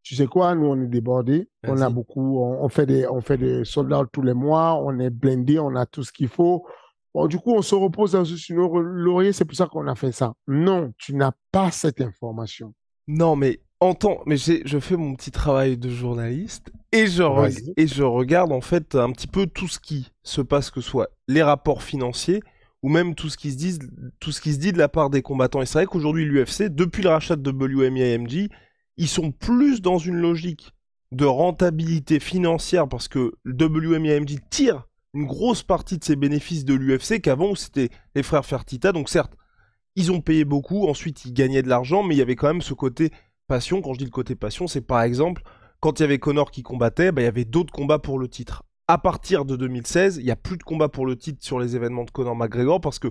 tu sais quoi, nous on est débordés, on a Vas-y. beaucoup, on fait des soldats tous les mois, on est blindés, on a tout ce qu'il faut. Bon, du coup, on se repose sur nos lauriers, c'est pour ça qu'on a fait ça. Non, tu n'as pas cette information. Non, mais entends, mais je fais mon petit travail de journaliste et Vas-y. et je regarde en fait un petit peu tout ce qui se passe, que ce soit les rapports financiers ou même tout ce qui se dit de la part des combattants. Et c'est vrai qu'aujourd'hui l'UFC, depuis le rachat de WMI-AMG, ils sont plus dans une logique de rentabilité financière parce que WMI-AMG tire une grosse partie de ses bénéfices de l'UFC qu'avant où c'était les frères Fertitta. Donc certes, ils ont payé beaucoup, ensuite ils gagnaient de l'argent, mais il y avait quand même ce côté passion. Quand je dis le côté passion, c'est par exemple, quand il y avait Connor qui combattait, bah, il y avait d'autres combats pour le titre. À partir de 2016, il n'y a plus de combats pour le titre sur les événements de Conor McGregor parce que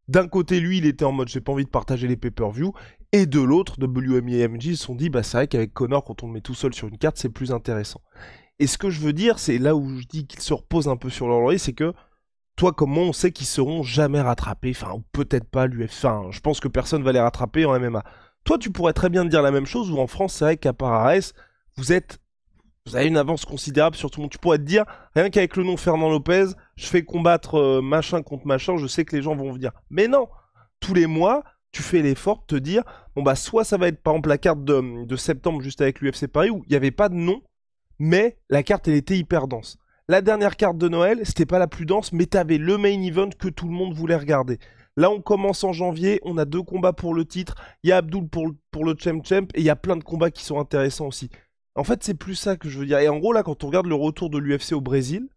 d'un côté, lui, il était en mode j'ai pas envie de partager les pay-per-view, et de l'autre, WME et MJ se sont dit bah c'est vrai qu'avec Conor, quand on le met tout seul sur une carte, c'est plus intéressant. Et ce que je veux dire, c'est là où je dis qu'ils se reposent un peu sur leur laurier, c'est que toi comme moi, on sait qu'ils seront jamais rattrapés. Enfin, ou peut-être pas l'UFC. Enfin, je pense que personne va les rattraper en MMA. Toi, tu pourrais très bien te dire la même chose, ou en France, c'est vrai qu'à part Ares, vous êtes... Vous avez une avance considérable sur tout le monde. Tu pourrais te dire, rien qu'avec le nom Fernand Lopez, je fais combattre machin contre machin, je sais que les gens vont venir. Mais non, tous les mois, tu fais l'effort de te dire, bon bah soit ça va être par exemple la carte de septembre juste avec l'UFC Paris où il n'y avait pas de nom, mais la carte elle était hyper dense. La dernière carte de Noël, c'était pas la plus dense, mais t'avais le main event que tout le monde voulait regarder. Là, on commence en janvier, on a 2 combats pour le titre, il y a Abdul pour le Champ Champ, et il y a plein de combats qui sont intéressants aussi. En fait, c'est plus ça que je veux dire. Et en gros, là, quand on regarde le retour de l'UFC au Brésil,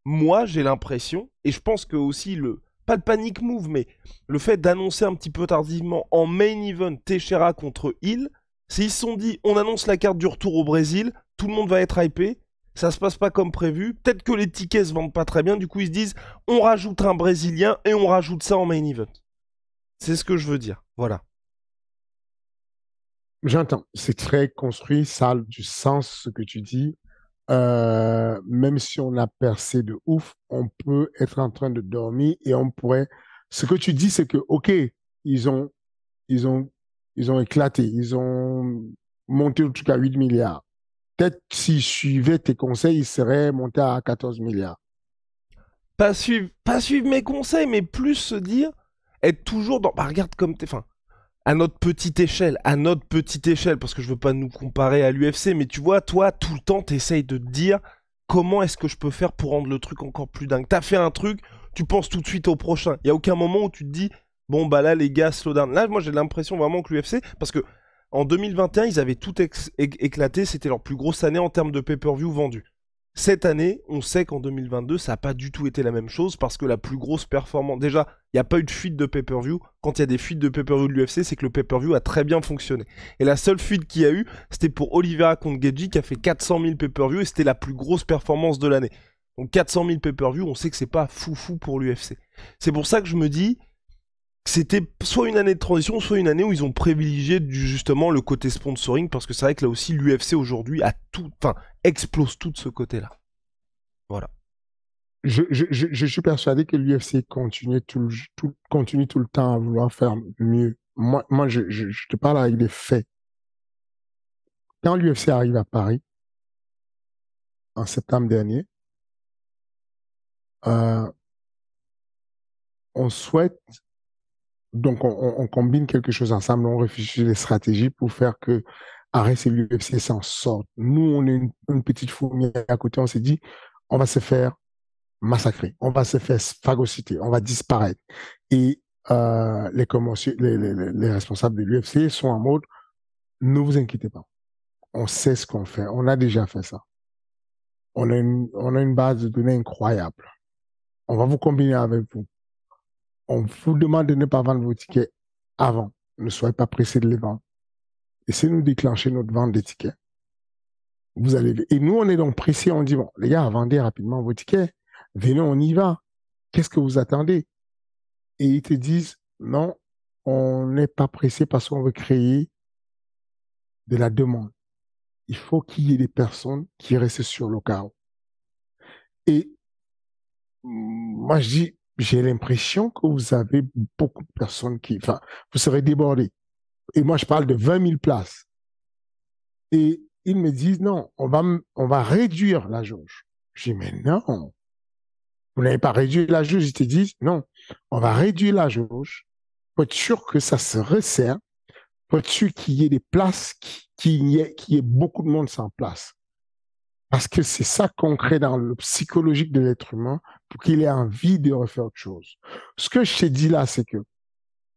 moi, j'ai l'impression, et je pense que aussi pas le panic move, mais le fait d'annoncer un petit peu tardivement en main event Teixeira contre Hill, c'est ils se sont dit, on annonce la carte du retour au Brésil, tout le monde va être hypé, ça se passe pas comme prévu, peut-être que les tickets se vendent pas très bien, du coup ils se disent, on rajoute un Brésilien et on rajoute ça en main event. C'est ce que je veux dire, voilà. J'entends. C'est très construit, ça a du sens ce que tu dis. Même si on a percé de ouf, on peut être en train de dormir et on pourrait. Ce que tu dis, c'est que, OK, ils ont, ils ont, ils ont éclaté, ils ont monté le truc à 8 milliards. Peut-être s'ils suivaient tes conseils, ils seraient montés à 14 milliards. Pas suivre mes conseils, mais plus se dire, être toujours dans. Bah, regarde comme t'es. Enfin, à notre petite échelle, parce que je veux pas nous comparer à l'UFC, mais tu vois, toi, tout le temps, t'essayes de te dire comment est-ce que je peux faire pour rendre le truc encore plus dingue. T'as fait un truc, tu penses tout de suite au prochain. Il y a aucun moment où tu te dis, bon, bah là, les gars, slow down. Là, moi, j'ai l'impression vraiment que l'UFC, parce que en 2021, ils avaient tout éclaté, c'était leur plus grosse année en termes de pay-per-view vendus. Cette année, on sait qu'en 2022, ça n'a pas du tout été la même chose parce que la plus grosse performance. Déjà, il n'y a pas eu de fuite de pay-per-view. Quand il y a des fuites de pay-per-view de l'UFC, c'est que le pay-per-view a très bien fonctionné. Et la seule fuite qu'il y a eu, c'était pour Oliveira contre Geji qui a fait 400 000 pay-per-view et c'était la plus grosse performance de l'année. Donc 400 000 pay-per-view, on sait que c'est pas foufou pour l'UFC. C'est pour ça que je me dis que c'était soit une année de transition, soit une année où ils ont privilégié justement le côté sponsoring parce que c'est vrai que là aussi l'UFC aujourd'hui a tout, enfin explose tout de ce côté-là. Voilà. Je suis persuadé que l'UFC continue tout le temps à vouloir faire mieux. Moi je te parle avec des faits. Quand l'UFC arrive à Paris, en septembre dernier, euh, on souhaite, donc on combine quelque chose ensemble, on réfléchit les stratégies pour faire que Ares et l'UFC s'en sortent. Nous, on est une petite fourmi à côté, on s'est dit, on va se faire massacrer, on va se faire phagocyter, on va disparaître. Et les responsables de l'UFC sont en mode, ne vous inquiétez pas, on sait ce qu'on fait, on a déjà fait ça. On a une base de données incroyable. On va vous combiner avec vous. On vous demande de ne pas vendre vos tickets avant. Ne soyez pas pressés de les vendre. Essayez de nous déclencher notre vente des tickets. Vous allez. Et nous, on est donc pressés. On dit, bon, les gars, vendez rapidement vos tickets. Venez, on y va. Qu'est-ce que vous attendez? Et ils te disent, non, on n'est pas pressé parce qu'on veut créer de la demande. Il faut qu'il y ait des personnes qui restent sur le carreau. Et moi, je dis, j'ai l'impression que vous avez beaucoup de personnes qui, enfin, vous serez débordés. Et moi, je parle de 20 000 places. Et ils me disent, non, on va réduire la jauge. Je dis, mais non, vous n'avez pas réduit la jauge. Ils te disent, non, on va réduire la jauge pour être sûr que ça se resserre, pour être sûr qu'il y ait des places, qu'il y ait beaucoup de monde sans place. Parce que c'est ça qu'on crée dans le psychologique de l'être humain pour qu'il ait envie de refaire autre chose. Ce que je t'ai dit là, c'est que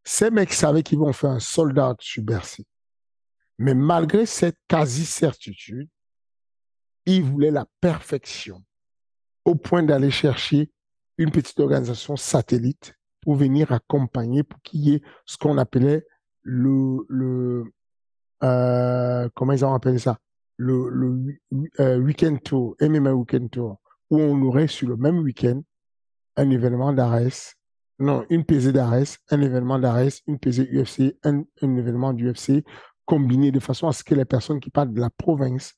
ces mecs savaient qu'ils vont faire un soldat sur Bercy. Mais malgré cette quasi-certitude, ils voulaient la perfection au point d'aller chercher une petite organisation satellite pour venir accompagner, pour qu'il y ait ce qu'on appelait comment ils ont appelé ça? Weekend Tour, MMA Weekend Tour, où on aurait sur le même week-end un événement d'Ares, non, une pesée d'Ares, un événement d'Ares, une pesée UFC, un événement d'UFC, combiné de façon à ce que les personnes qui partent de la province,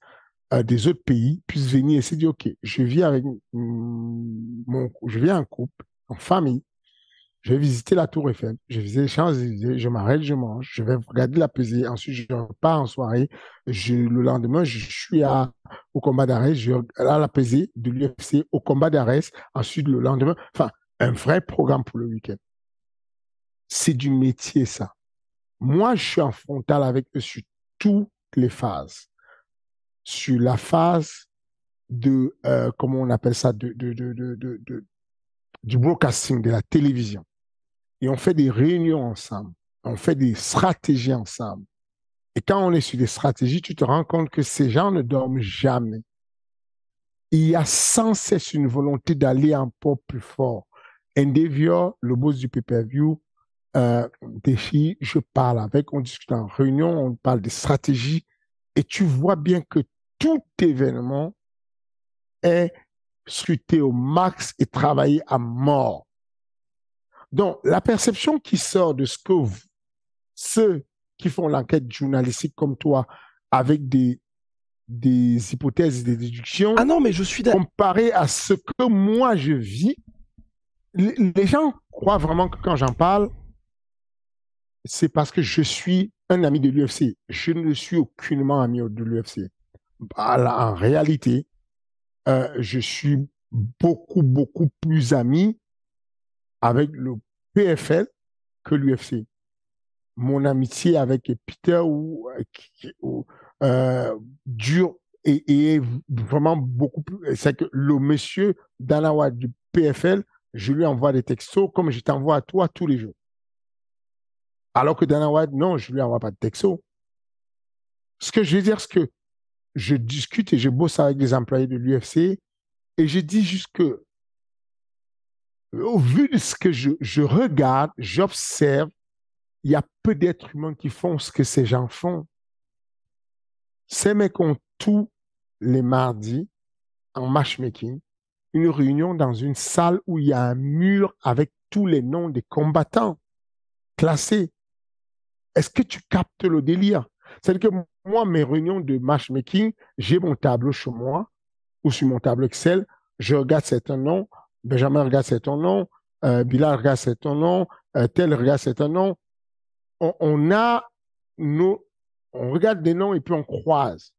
des autres pays, puissent venir et se dire, OK, je viens en couple, en famille, je vais visiter la Tour Eiffel, je vais visiter les Champs-Élysées, je m'arrête, je mange, je vais regarder la pesée, ensuite je repars en soirée, le lendemain, je suis au combat d'Arès, à la pesée de l'UFC, au combat d'Arès, ensuite le lendemain, enfin, un vrai programme pour le week-end. C'est du métier, ça. Moi, je suis en frontal avec eux sur toutes les phases. Sur la phase de, comment on appelle ça, du broadcasting, de la télévision. Et on fait des réunions ensemble. On fait des stratégies ensemble. Et quand on est sur des stratégies, tu te rends compte que ces gens ne dorment jamais. Il y a sans cesse une volonté d'aller encore plus fort. Endeavor, le boss du pay-per-view, Défi, je parle avec, on discute en réunion, on parle des stratégies, et tu vois bien que tout événement est scruté au max et travaillé à mort. Donc, la perception qui sort de ce que ceux qui font l'enquête journalistique comme toi, avec des hypothèses et des déductions, Ah non, mais je suis d'accord. comparé à ce que moi je vis, les gens croient vraiment que quand j'en parle, c'est parce que je suis un ami de l'UFC. Je ne suis aucunement ami de l'UFC. En réalité, je suis beaucoup plus ami avec le PFL que l'UFC. Mon amitié avec Peter dure et est vraiment beaucoup plus. C'est que le monsieur Dana White du PFL, je lui envoie des textos comme je t'envoie à toi tous les jours. Alors que Dana White, non, je lui envoie pas de textos. Ce que je veux dire, c'est que je discute et je bosse avec des employés de l'UFC et je dis juste que, au vu de ce que je regarde, j'observe, il y a peu d'êtres humains qui font ce que ces gens font. Ces mecs ont tous les mardis en matchmaking une réunion dans une salle où il y a un mur avec tous les noms des combattants classés. Est-ce que tu captes le délire? C'est-à-dire que moi, mes réunions de matchmaking, j'ai mon tableau chez moi ou sur mon tableau Excel, je regarde certains noms, Benjamin regarde certains noms, Bilal regarde certains noms, tel regarde certains noms. On a nos, on regarde des noms et puis on croise.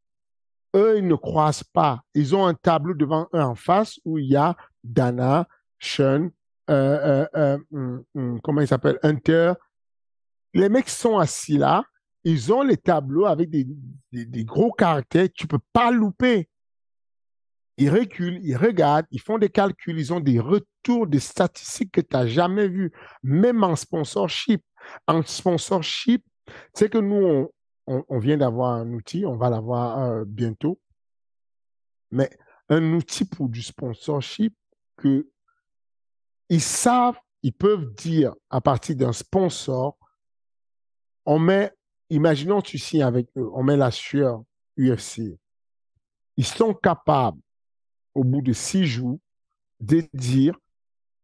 Eux, ils ne croisent pas. Ils ont un tableau devant eux en face où il y a Dana, Sean, comment il s'appelle, Hunter. Les mecs sont assis là, ils ont les tableaux avec des gros caractères, tu ne peux pas louper. Ils reculent, ils regardent, ils font des calculs, ils ont des retours des statistiques que tu n'as jamais vues, même en sponsorship. En sponsorship, c'est que nous, on vient d'avoir un outil, on va l'avoir bientôt, mais un outil pour du sponsorship que ils savent, ils peuvent dire à partir d'un sponsor, on met, imaginons tu signes avec eux, on met la sueur UFC. Ils sont capables, au bout de 6 jours, de dire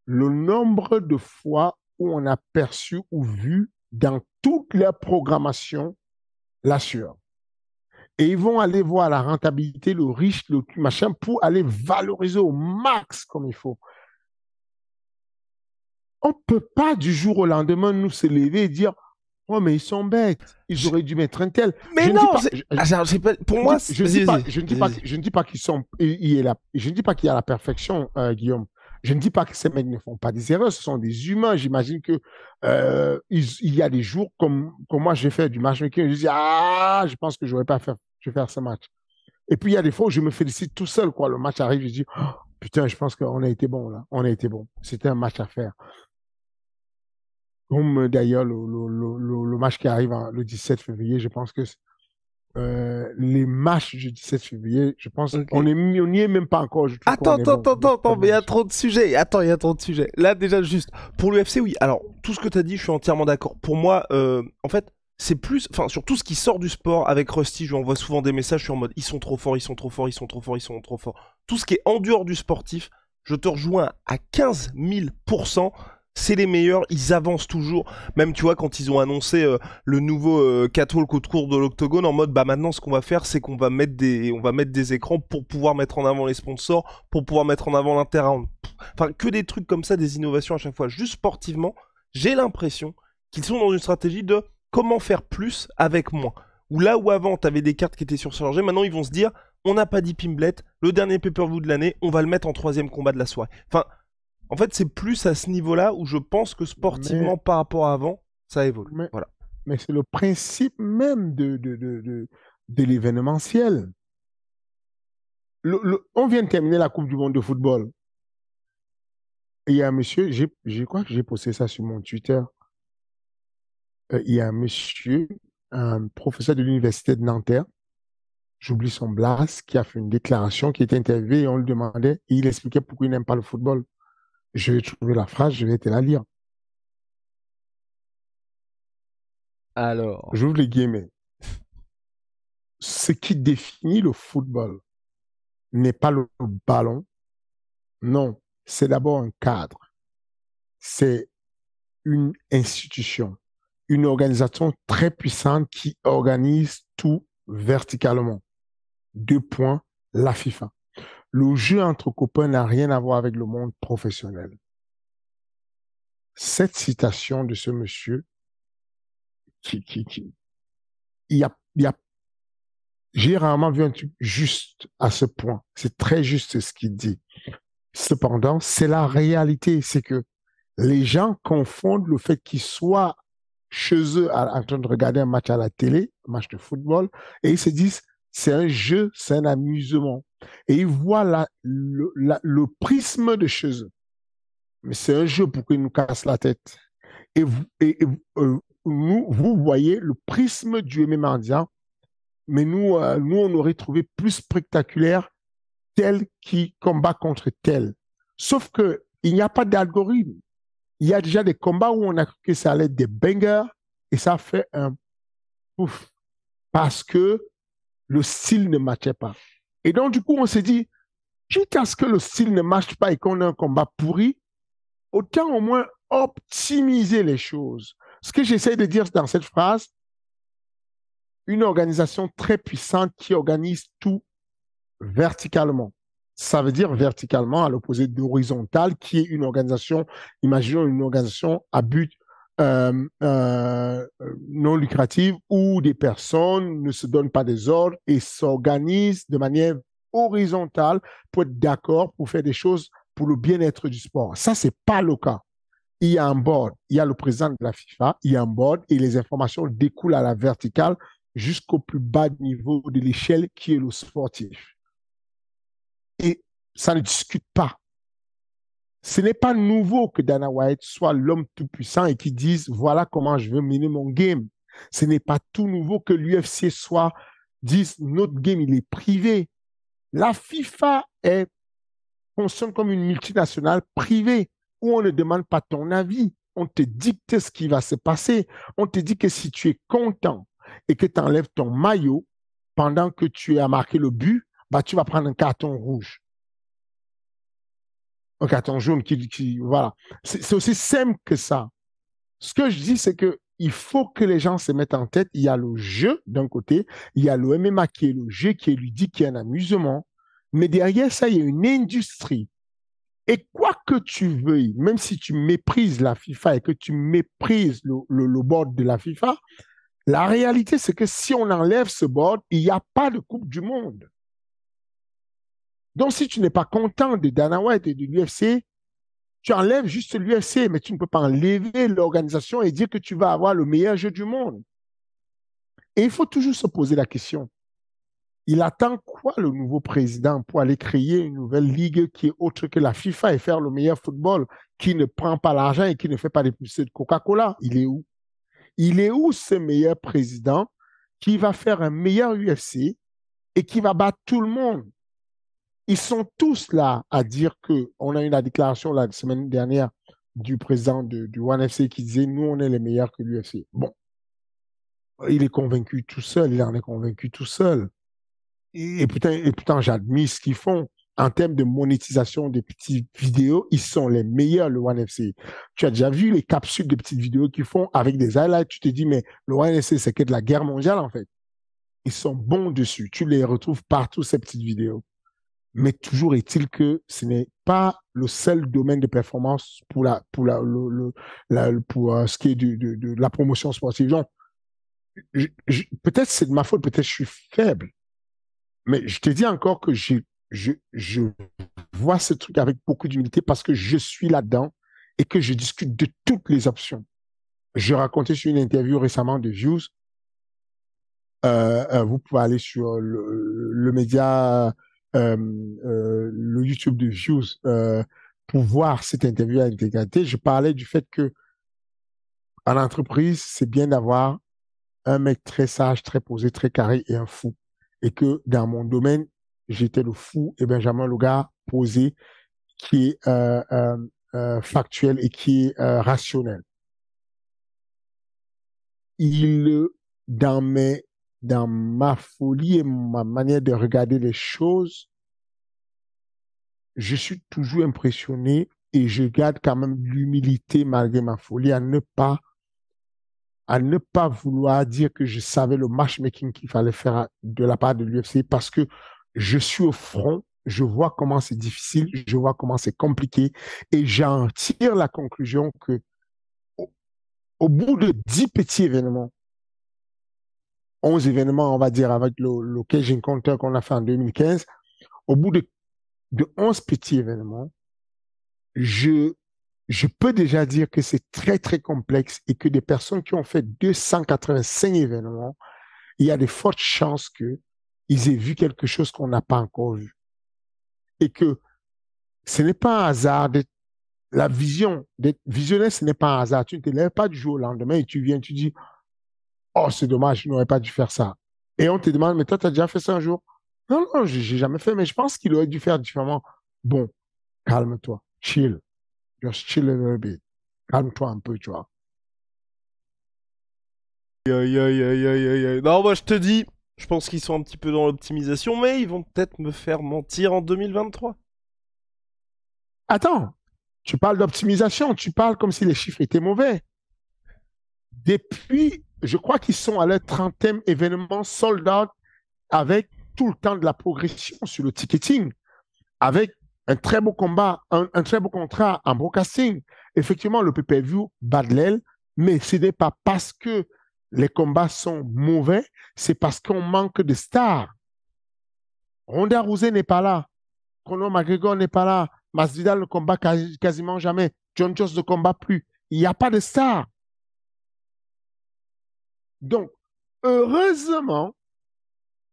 le nombre de fois où on a perçu ou vu dans toute leur programmation la sueur. Et ils vont aller voir la rentabilité, le riche, le machin, pour aller valoriser au max comme il faut. On ne peut pas du jour au lendemain nous se lever et dire oh, mais ils sont bêtes, ils auraient dû mettre un tel. Mais Je ne dis non, pas, pour moi, je ne dis pas qu'ils sont, je ne dis pas qu'il y a la perfection, Guillaume. Je ne dis pas que ces mecs ne font pas des erreurs, ce sont des humains. J'imagine que il y a des jours comme moi, j'ai fait du matchmaking, je dis ah, je pense que je vais faire ce match. Et puis il y a des fois où je me félicite tout seul, quoi. Le match arrive, je dis oh, putain, je pense qu'on a été bon là, on a été bon. C'était un match à faire. Comme d'ailleurs le match qui arrive le 17 février, je pense que les matchs du 17 février, je pense okay. on n'y est même pas encore. Je trouve attends, mais il y a trop de sujets. Attends, il y a trop de sujets. Là, déjà, juste, pour l'UFC, oui. Alors, tout ce que tu as dit, je suis entièrement d'accord. Pour moi, en fait, c'est plus... Enfin, sur tout ce qui sort du sport, avec Rusty, je lui envoie souvent des messages, je suis en mode, ils sont trop forts, ils sont trop forts, ils sont trop forts, ils sont trop forts. Tout ce qui est en dehors du sportif, je te rejoins à 15 000%. C'est les meilleurs, ils avancent toujours. Même, tu vois, quand ils ont annoncé le nouveau catwalk autour de l'octogone, en mode, bah maintenant, ce qu'on va faire, c'est qu'on va mettre des écrans pour pouvoir mettre en avant les sponsors, pour pouvoir mettre en avant l'interround. Enfin, que des trucs comme ça, des innovations à chaque fois. Juste sportivement, j'ai l'impression qu'ils sont dans une stratégie de comment faire plus avec moins. Ou là où avant, t'avais des cartes qui étaient surchargées, maintenant, ils vont se dire, on n'a pas dit Pimblet, le dernier pay-per-view de l'année, on va le mettre en 3e combat de la soirée. Enfin, en fait, c'est plus à ce niveau-là où je pense que sportivement, par rapport à avant, ça évolue. Voilà. mais c'est le principe même de l'événementiel. On vient de terminer la Coupe du Monde de football. Et il y a un monsieur, je crois que j'ai posté ça sur mon Twitter. Il y a un monsieur, un professeur de l'université de Nanterre, j'oublie son blast, qui a fait une déclaration, qui était interviewé et on lui demandait, et il expliquait pourquoi il n'aime pas le football. Je vais trouver la phrase, je vais te la lire. Alors, J'ouvre les guillemets. Ce qui définit le football n'est pas le ballon, non, c'est d'abord un cadre, c'est une institution, une organisation très puissante qui organise tout verticalement. Deux points, la FIFA. Le jeu entre copains n'a rien à voir avec le monde professionnel. Cette citation de ce monsieur, qui il y a, j'ai rarement vu un truc juste à ce point. C'est très juste ce qu'il dit. Cependant, c'est la réalité. C'est que les gens confondent le fait qu'ils soient chez eux en train de regarder un match à la télé, un match de football, et ils se disent, c'est un jeu, c'est un amusement. Et ils voient le prisme de chez eux. Mais c'est un jeu pour qu'ils nous cassent la tête. Vous voyez le prisme du MMA indien, mais nous, on aurait trouvé plus spectaculaire tel qui combat contre tel. Sauf que il n'y a pas d'algorithme. Il y a déjà des combats où on a cru que ça allait être des bangers et ça fait un pouf parce que le style ne matchait pas. Et donc, du coup, on s'est dit, quitte à ce que le style ne matche pas et qu'on ait un combat pourri, autant au moins optimiser les choses. Ce que j'essaie de dire dans cette phrase, une organisation très puissante qui organise tout verticalement. Ça veut dire verticalement à l'opposé d'horizontal, qui est une organisation, imaginons une organisation à but non lucratif où des personnes ne se donnent pas des ordres et s'organisent de manière horizontale pour être d'accord, pour faire des choses pour le bien-être du sport. Ça, c'est pas le cas. Il y a un board, il y a le président de la FIFA, il y a un board et les informations découlent à la verticale jusqu'au plus bas niveau de l'échelle qui est le sportif. Et ça ne discute pas. Ce n'est pas nouveau que Dana White soit l'homme tout-puissant et qui dise voilà comment je veux mener mon game. Ce n'est pas tout nouveau que l'UFC dise notre game, il est privé. La FIFA fonctionne comme une multinationale privée où on ne demande pas ton avis. On te dicte ce qui va se passer. On te dit que si tu es content et que tu enlèves ton maillot pendant que tu as marqué le but, bah, tu vas prendre un carton rouge. Un carton jaune voilà. C'est aussi simple que ça. Ce que je dis, c'est que il faut que les gens se mettent en tête, il y a le jeu d'un côté, il y a le MMA qui est le jeu, qui est ludique, qui est un amusement, mais derrière ça, il y a une industrie. Et quoi que tu veuilles, même si tu méprises la FIFA et que tu méprises le board de la FIFA, la réalité, c'est que si on enlève ce board, il n'y a pas de Coupe du Monde. Donc, si tu n'es pas content de Dana White et de l'UFC, tu enlèves juste l'UFC, mais tu ne peux pas enlever l'organisation et dire que tu vas avoir le meilleur jeu du monde. Et il faut toujours se poser la question. Il attend quoi le nouveau président pour aller créer une nouvelle ligue qui est autre que la FIFA et faire le meilleur football, qui ne prend pas l'argent et qui ne fait pas des publicités de Coca-Cola? Il est où? Il est où ce meilleur président qui va faire un meilleur UFC et qui va battre tout le monde? Ils sont tous là à dire que, on a eu la déclaration la semaine dernière du président du ONE FC qui disait, nous, on est les meilleurs que l'UFC. Bon, il est convaincu tout seul, il en est convaincu tout seul. Et pourtant j'admire ce qu'ils font. En termes de monétisation des petites vidéos, ils sont les meilleurs, le ONE FC. Tu as déjà vu les capsules de petites vidéos qu'ils font avec des highlights, tu te dis, mais le ONE FC, c'est que de la guerre mondiale, en fait. Ils sont bons dessus. Tu les retrouves partout, ces petites vidéos. Mais toujours est-il que ce n'est pas le seul domaine de performance pour ce qui est de la promotion sportive. Donc, peut-être c'est de ma faute, peut-être je suis faible, mais je te dis encore que je vois ce truc avec beaucoup d'humilité parce que je suis là-dedans et que je discute de toutes les options. Je racontais sur une interview récemment de Views. Vous pouvez aller sur le média, le YouTube de Views pour voir cette interview à l'intégralité. Je parlais du fait que en entreprise, c'est bien d'avoir un mec très sage, très posé, très carré et un fou. Et que dans mon domaine, j'étais le fou et Benjamin le gars posé qui est factuel et qui est rationnel. Il, dans dans ma folie et ma manière de regarder les choses, je suis toujours impressionné et je garde quand même l'humilité malgré ma folie à ne pas vouloir dire que je savais le matchmaking qu'il fallait faire de la part de l'UFC parce que je suis au front, je vois comment c'est difficile, je vois comment c'est compliqué et j'en tire la conclusion que au, au bout de 10 petits événements, 11 événements, on va dire, avec le Cage Encounter qu'on a fait en 2015, au bout de 11 petits événements, je, je peux déjà dire que c'est très, très complexe et que des personnes qui ont fait 285 événements, il y a de fortes chances qu'ils aient vu quelque chose qu'on n'a pas encore vu. Et que ce n'est pas un hasard d'être la vision, d'être visionnaire, ce n'est pas un hasard. Tu ne te lèves pas du jour au lendemain et tu viens, tu dis, oh, c'est dommage, je n'aurais pas dû faire ça. Et on te demande, mais toi, tu as déjà fait ça un jour? Non, non, j'ai jamais fait, mais je pense qu'il aurait dû faire différemment. Bon, calme-toi, chill, just chill a little bit. Calme-toi un peu, tu vois. Aïe, aïe, aïe, aïe, aïe, aïe. Non, moi je te dis, je pense qu'ils sont un petit peu dans l'optimisation, mais ils vont peut-être me faire mentir en 2023. Attends, tu parles d'optimisation, tu parles comme si les chiffres étaient mauvais. Depuis, je crois qu'ils sont à leur 30e événement sold out avec tout le temps de la progression sur le ticketing, avec un très beau combat, un très beau contrat en broadcasting. Effectivement, le pay-per-view bat de l'aile, mais ce n'est pas parce que les combats sont mauvais, c'est parce qu'on manque de stars. Ronda Rousey n'est pas là, Conor McGregor n'est pas là, Masvidal ne combat quasiment jamais, John Jones ne combat plus. Il n'y a pas de stars. Donc, heureusement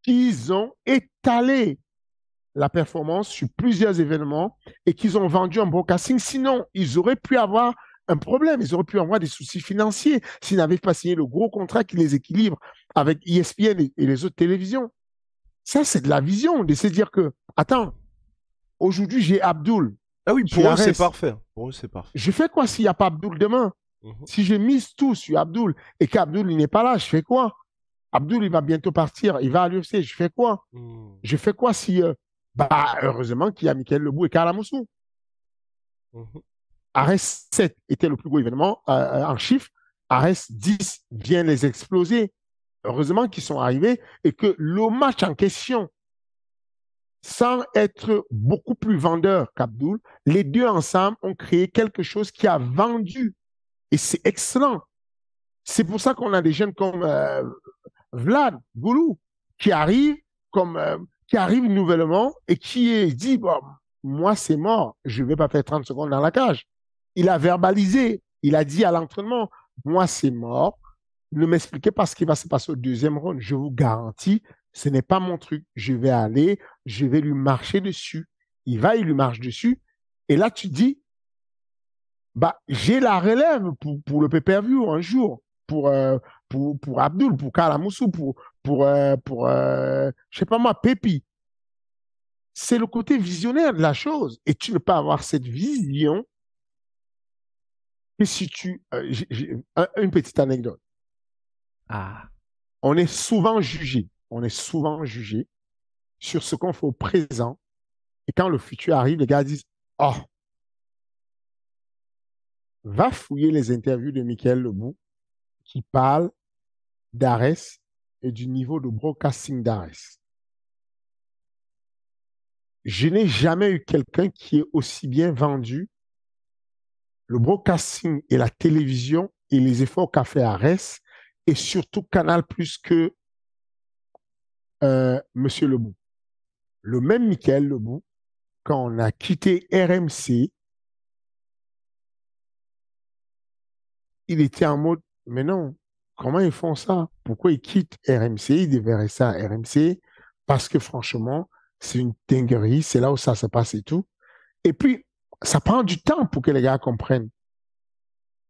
qu'ils ont étalé la performance sur plusieurs événements et qu'ils ont vendu en broadcasting. Sinon, ils auraient pu avoir un problème, ils auraient pu avoir des soucis financiers s'ils n'avaient pas signé le gros contrat qui les équilibre avec ESPN et les autres télévisions. Ça, c'est de la vision, de se dire que, attends, aujourd'hui, j'ai Abdul, Ah oui, j'ai pour eux c'est Ares. parfait. Pour eux c'est parfait. Je fais quoi s'il n'y a pas Abdul demain? Mhm. Si je mise tout sur Abdul et qu'Abdul n'est pas là, je fais quoi? Abdul, il va bientôt partir, il va à l'UFC, je fais quoi? Mhm. Je fais quoi si... bah, heureusement qu'il y a Michael Lebou et Karl Moussou. Mhm. Ares 7 était le plus gros événement en chiffres. Ares 10 vient les exploser. Heureusement qu'ils sont arrivés et que le match en question, sans être beaucoup plus vendeur qu'Abdul, les deux ensemble ont créé quelque chose qui a vendu. Et c'est excellent. C'est pour ça qu'on a des jeunes comme Vlad Goulou qui arrivent comme qui arrive nouvellement et qui est dit bon, moi c'est mort, je ne vais pas faire 30 secondes dans la cage. Il a verbalisé, il a dit à l'entraînement, moi c'est mort, ne m'expliquez pas ce qui va se passer au deuxième round, je vous garantis, ce n'est pas mon truc, je vais aller, je vais lui marcher dessus. Il va, il lui marche dessus et là tu dis bah j'ai la relève pour le pay-per-view un jour pour Abdul, pour Kalamoussou, je sais pas moi, Pépi. C'est le côté visionnaire de la chose. Et tu ne peux avoir cette vision que si tu... une petite anecdote. Ah. On est souvent jugé. On est souvent jugé sur ce qu'on fait au présent. Et quand le futur arrive, les gars disent, oh, va fouiller les interviews de Michael Lebou qui parle d'Ares et du niveau de broadcasting d'Ares. Je n'ai jamais eu quelqu'un qui ait aussi bien vendu le broadcasting et la télévision et les efforts qu'a fait Ares et surtout Canal plus que Monsieur Lebou. Le même Michael Lebou, quand on a quitté RMC, il était en mode Mais non, comment ils font ça? Pourquoi ils quittent RMC? Ils devaient rester à RMC parce que franchement, c'est une dinguerie. C'est là où ça se passe et tout. Et puis, ça prend du temps pour que les gars comprennent.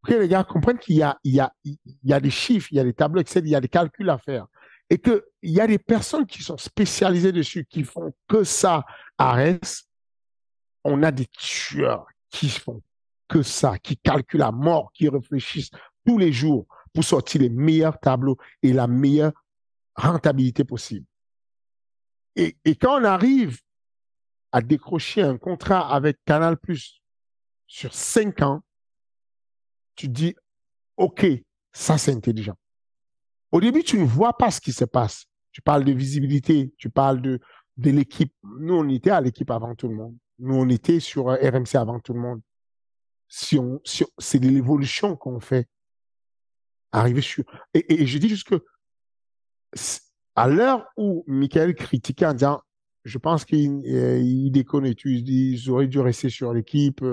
Pour que les gars comprennent qu'il y a des chiffres, il y a des tableaux Excel, il y a des calculs à faire. Et qu'il y a des personnes qui sont spécialisées dessus, qui font que ça à RS. On a des tueurs qui font que ça, qui calculent à mort, qui réfléchissent tous les jours pour sortir les meilleurs tableaux et la meilleure rentabilité possible. Et quand on arrive à décrocher un contrat avec Canal Plus sur 5 ans, tu te dis, OK, ça c'est intelligent. Au début, tu ne vois pas ce qui se passe. Tu parles de visibilité, tu parles de l'équipe. Nous, on était à l'équipe avant tout le monde. Nous, on était sur RMC avant tout le monde. C'est de l'évolution qu'on fait. Arriver sur. Et je dis juste que à l'heure où Michael critiquait en disant, je pense qu'il déconne, ils auraient dû rester sur l'équipe,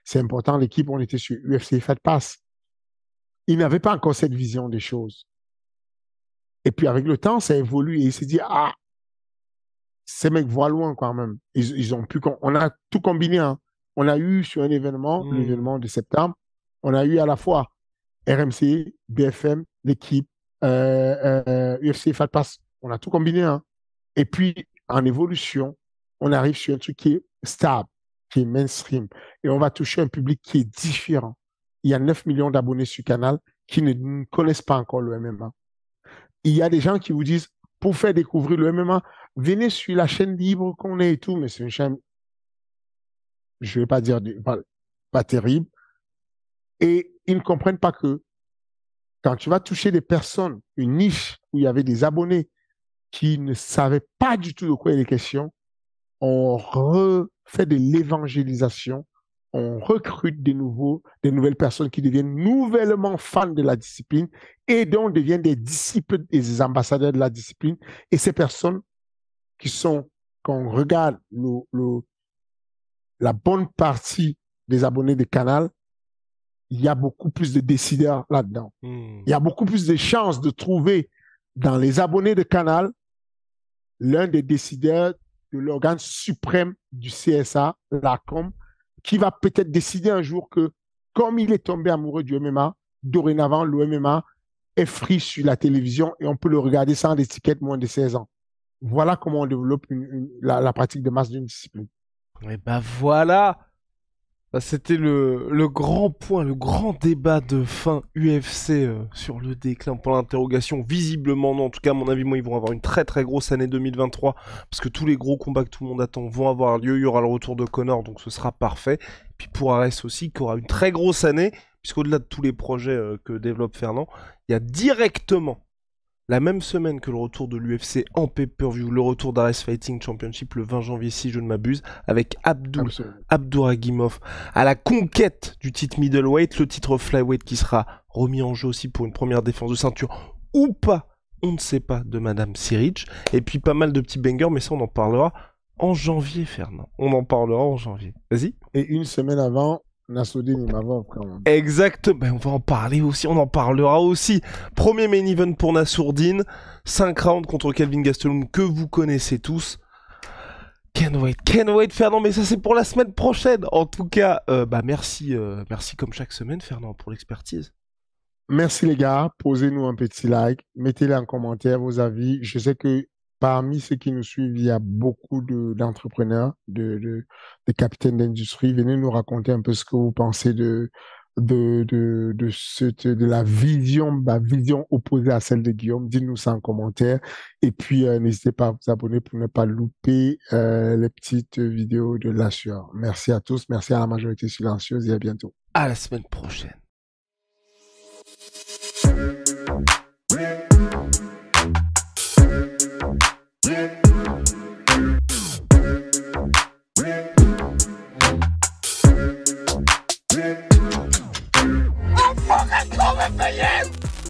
c'est important, l'équipe, on était sur UFC Fight Pass. Il n'avait pas encore cette vision des choses. Et puis avec le temps, ça évolue et il s'est dit, ah, ces mecs voient loin quand même. Ils ont pu, on a tout combiné. Hein. On a eu sur un événement, l'événement de septembre, on a eu à la fois RMC, BFM, l'équipe, UFC Fight Pass. On a tout combiné. Hein. Et puis, en évolution, on arrive sur un truc qui est stable, qui est mainstream. Et on va toucher un public qui est différent. Il y a 9 millions d'abonnés sur Canal qui ne connaissent pas encore le MMA. Il y a des gens qui vous disent, pour faire découvrir le MMA, venez sur la chaîne libre qu'on est et tout, mais c'est une chaîne, je ne vais pas dire pas terrible. Et ils ne comprennent pas que quand tu vas toucher des personnes, une niche où il y avait des abonnés qui ne savaient pas du tout de quoi il est question, on refait de l'évangélisation, on recrute des nouvelles personnes qui deviennent nouvellement fans de la discipline et donc deviennent des disciples et des ambassadeurs de la discipline. Et ces personnes qui sont, quand on regarde la bonne partie des abonnés de Canal, il y a beaucoup plus de décideurs là-dedans. Il y a beaucoup plus de chances de trouver dans les abonnés de Canal l'un des décideurs de l'organe suprême du CSA, l'ACOM, qui va peut-être décider un jour que, comme il est tombé amoureux du MMA, dorénavant, le MMA est free sur la télévision et on peut le regarder sans étiquette moins de 16 ans. Voilà comment on développe la pratique de masse d'une discipline. Et bah voilà, c'était le grand point, le grand débat de fin UFC sur le déclin pour l'interrogation. Visiblement non, en tout cas à mon avis, moi ils vont avoir une très très grosse année 2023 parce que tous les gros combats que tout le monde attend vont avoir lieu. Il y aura le retour de Conor, donc ce sera parfait. Et puis pour Ares aussi, qui aura une très grosse année, puisqu'au-delà de tous les projets que développe Fernand, il y a directement la même semaine que le retour de l'UFC en pay-per-view, le retour d'Ares Fighting Championship le 20 janvier si je ne m'abuse, avec Abdouragimov à la conquête du titre middleweight, le titre flyweight qui sera remis en jeu aussi pour une première défense de ceinture ou pas, on ne sait pas, de Madame Siric. Et puis pas mal de petits bangers, mais ça on en parlera en janvier, Fernand. On en parlera en janvier. Vas-y. Et une semaine avant, Nassoudine Imavov quand même. Exact, ben on va en parler aussi, on en parlera aussi. Premier main event pour Nassourdine, 5 rounds contre Kelvin Gastelum que vous connaissez tous. Can't wait Fernand, mais ça c'est pour la semaine prochaine. En tout cas, merci comme chaque semaine Fernand pour l'expertise. Merci les gars, posez-nous un petit like, mettez-les en commentaire vos avis. Je sais que parmi ceux qui nous suivent, il y a beaucoup d'entrepreneurs, de capitaines d'industrie. Venez nous raconter un peu ce que vous pensez de la vision opposée à celle de Guillaume. Dites-nous ça en commentaire. Et puis, n'hésitez pas à vous abonner pour ne pas louper les petites vidéos de la sueur. Merci à tous, merci à la majorité silencieuse et à bientôt. À la semaine prochaine.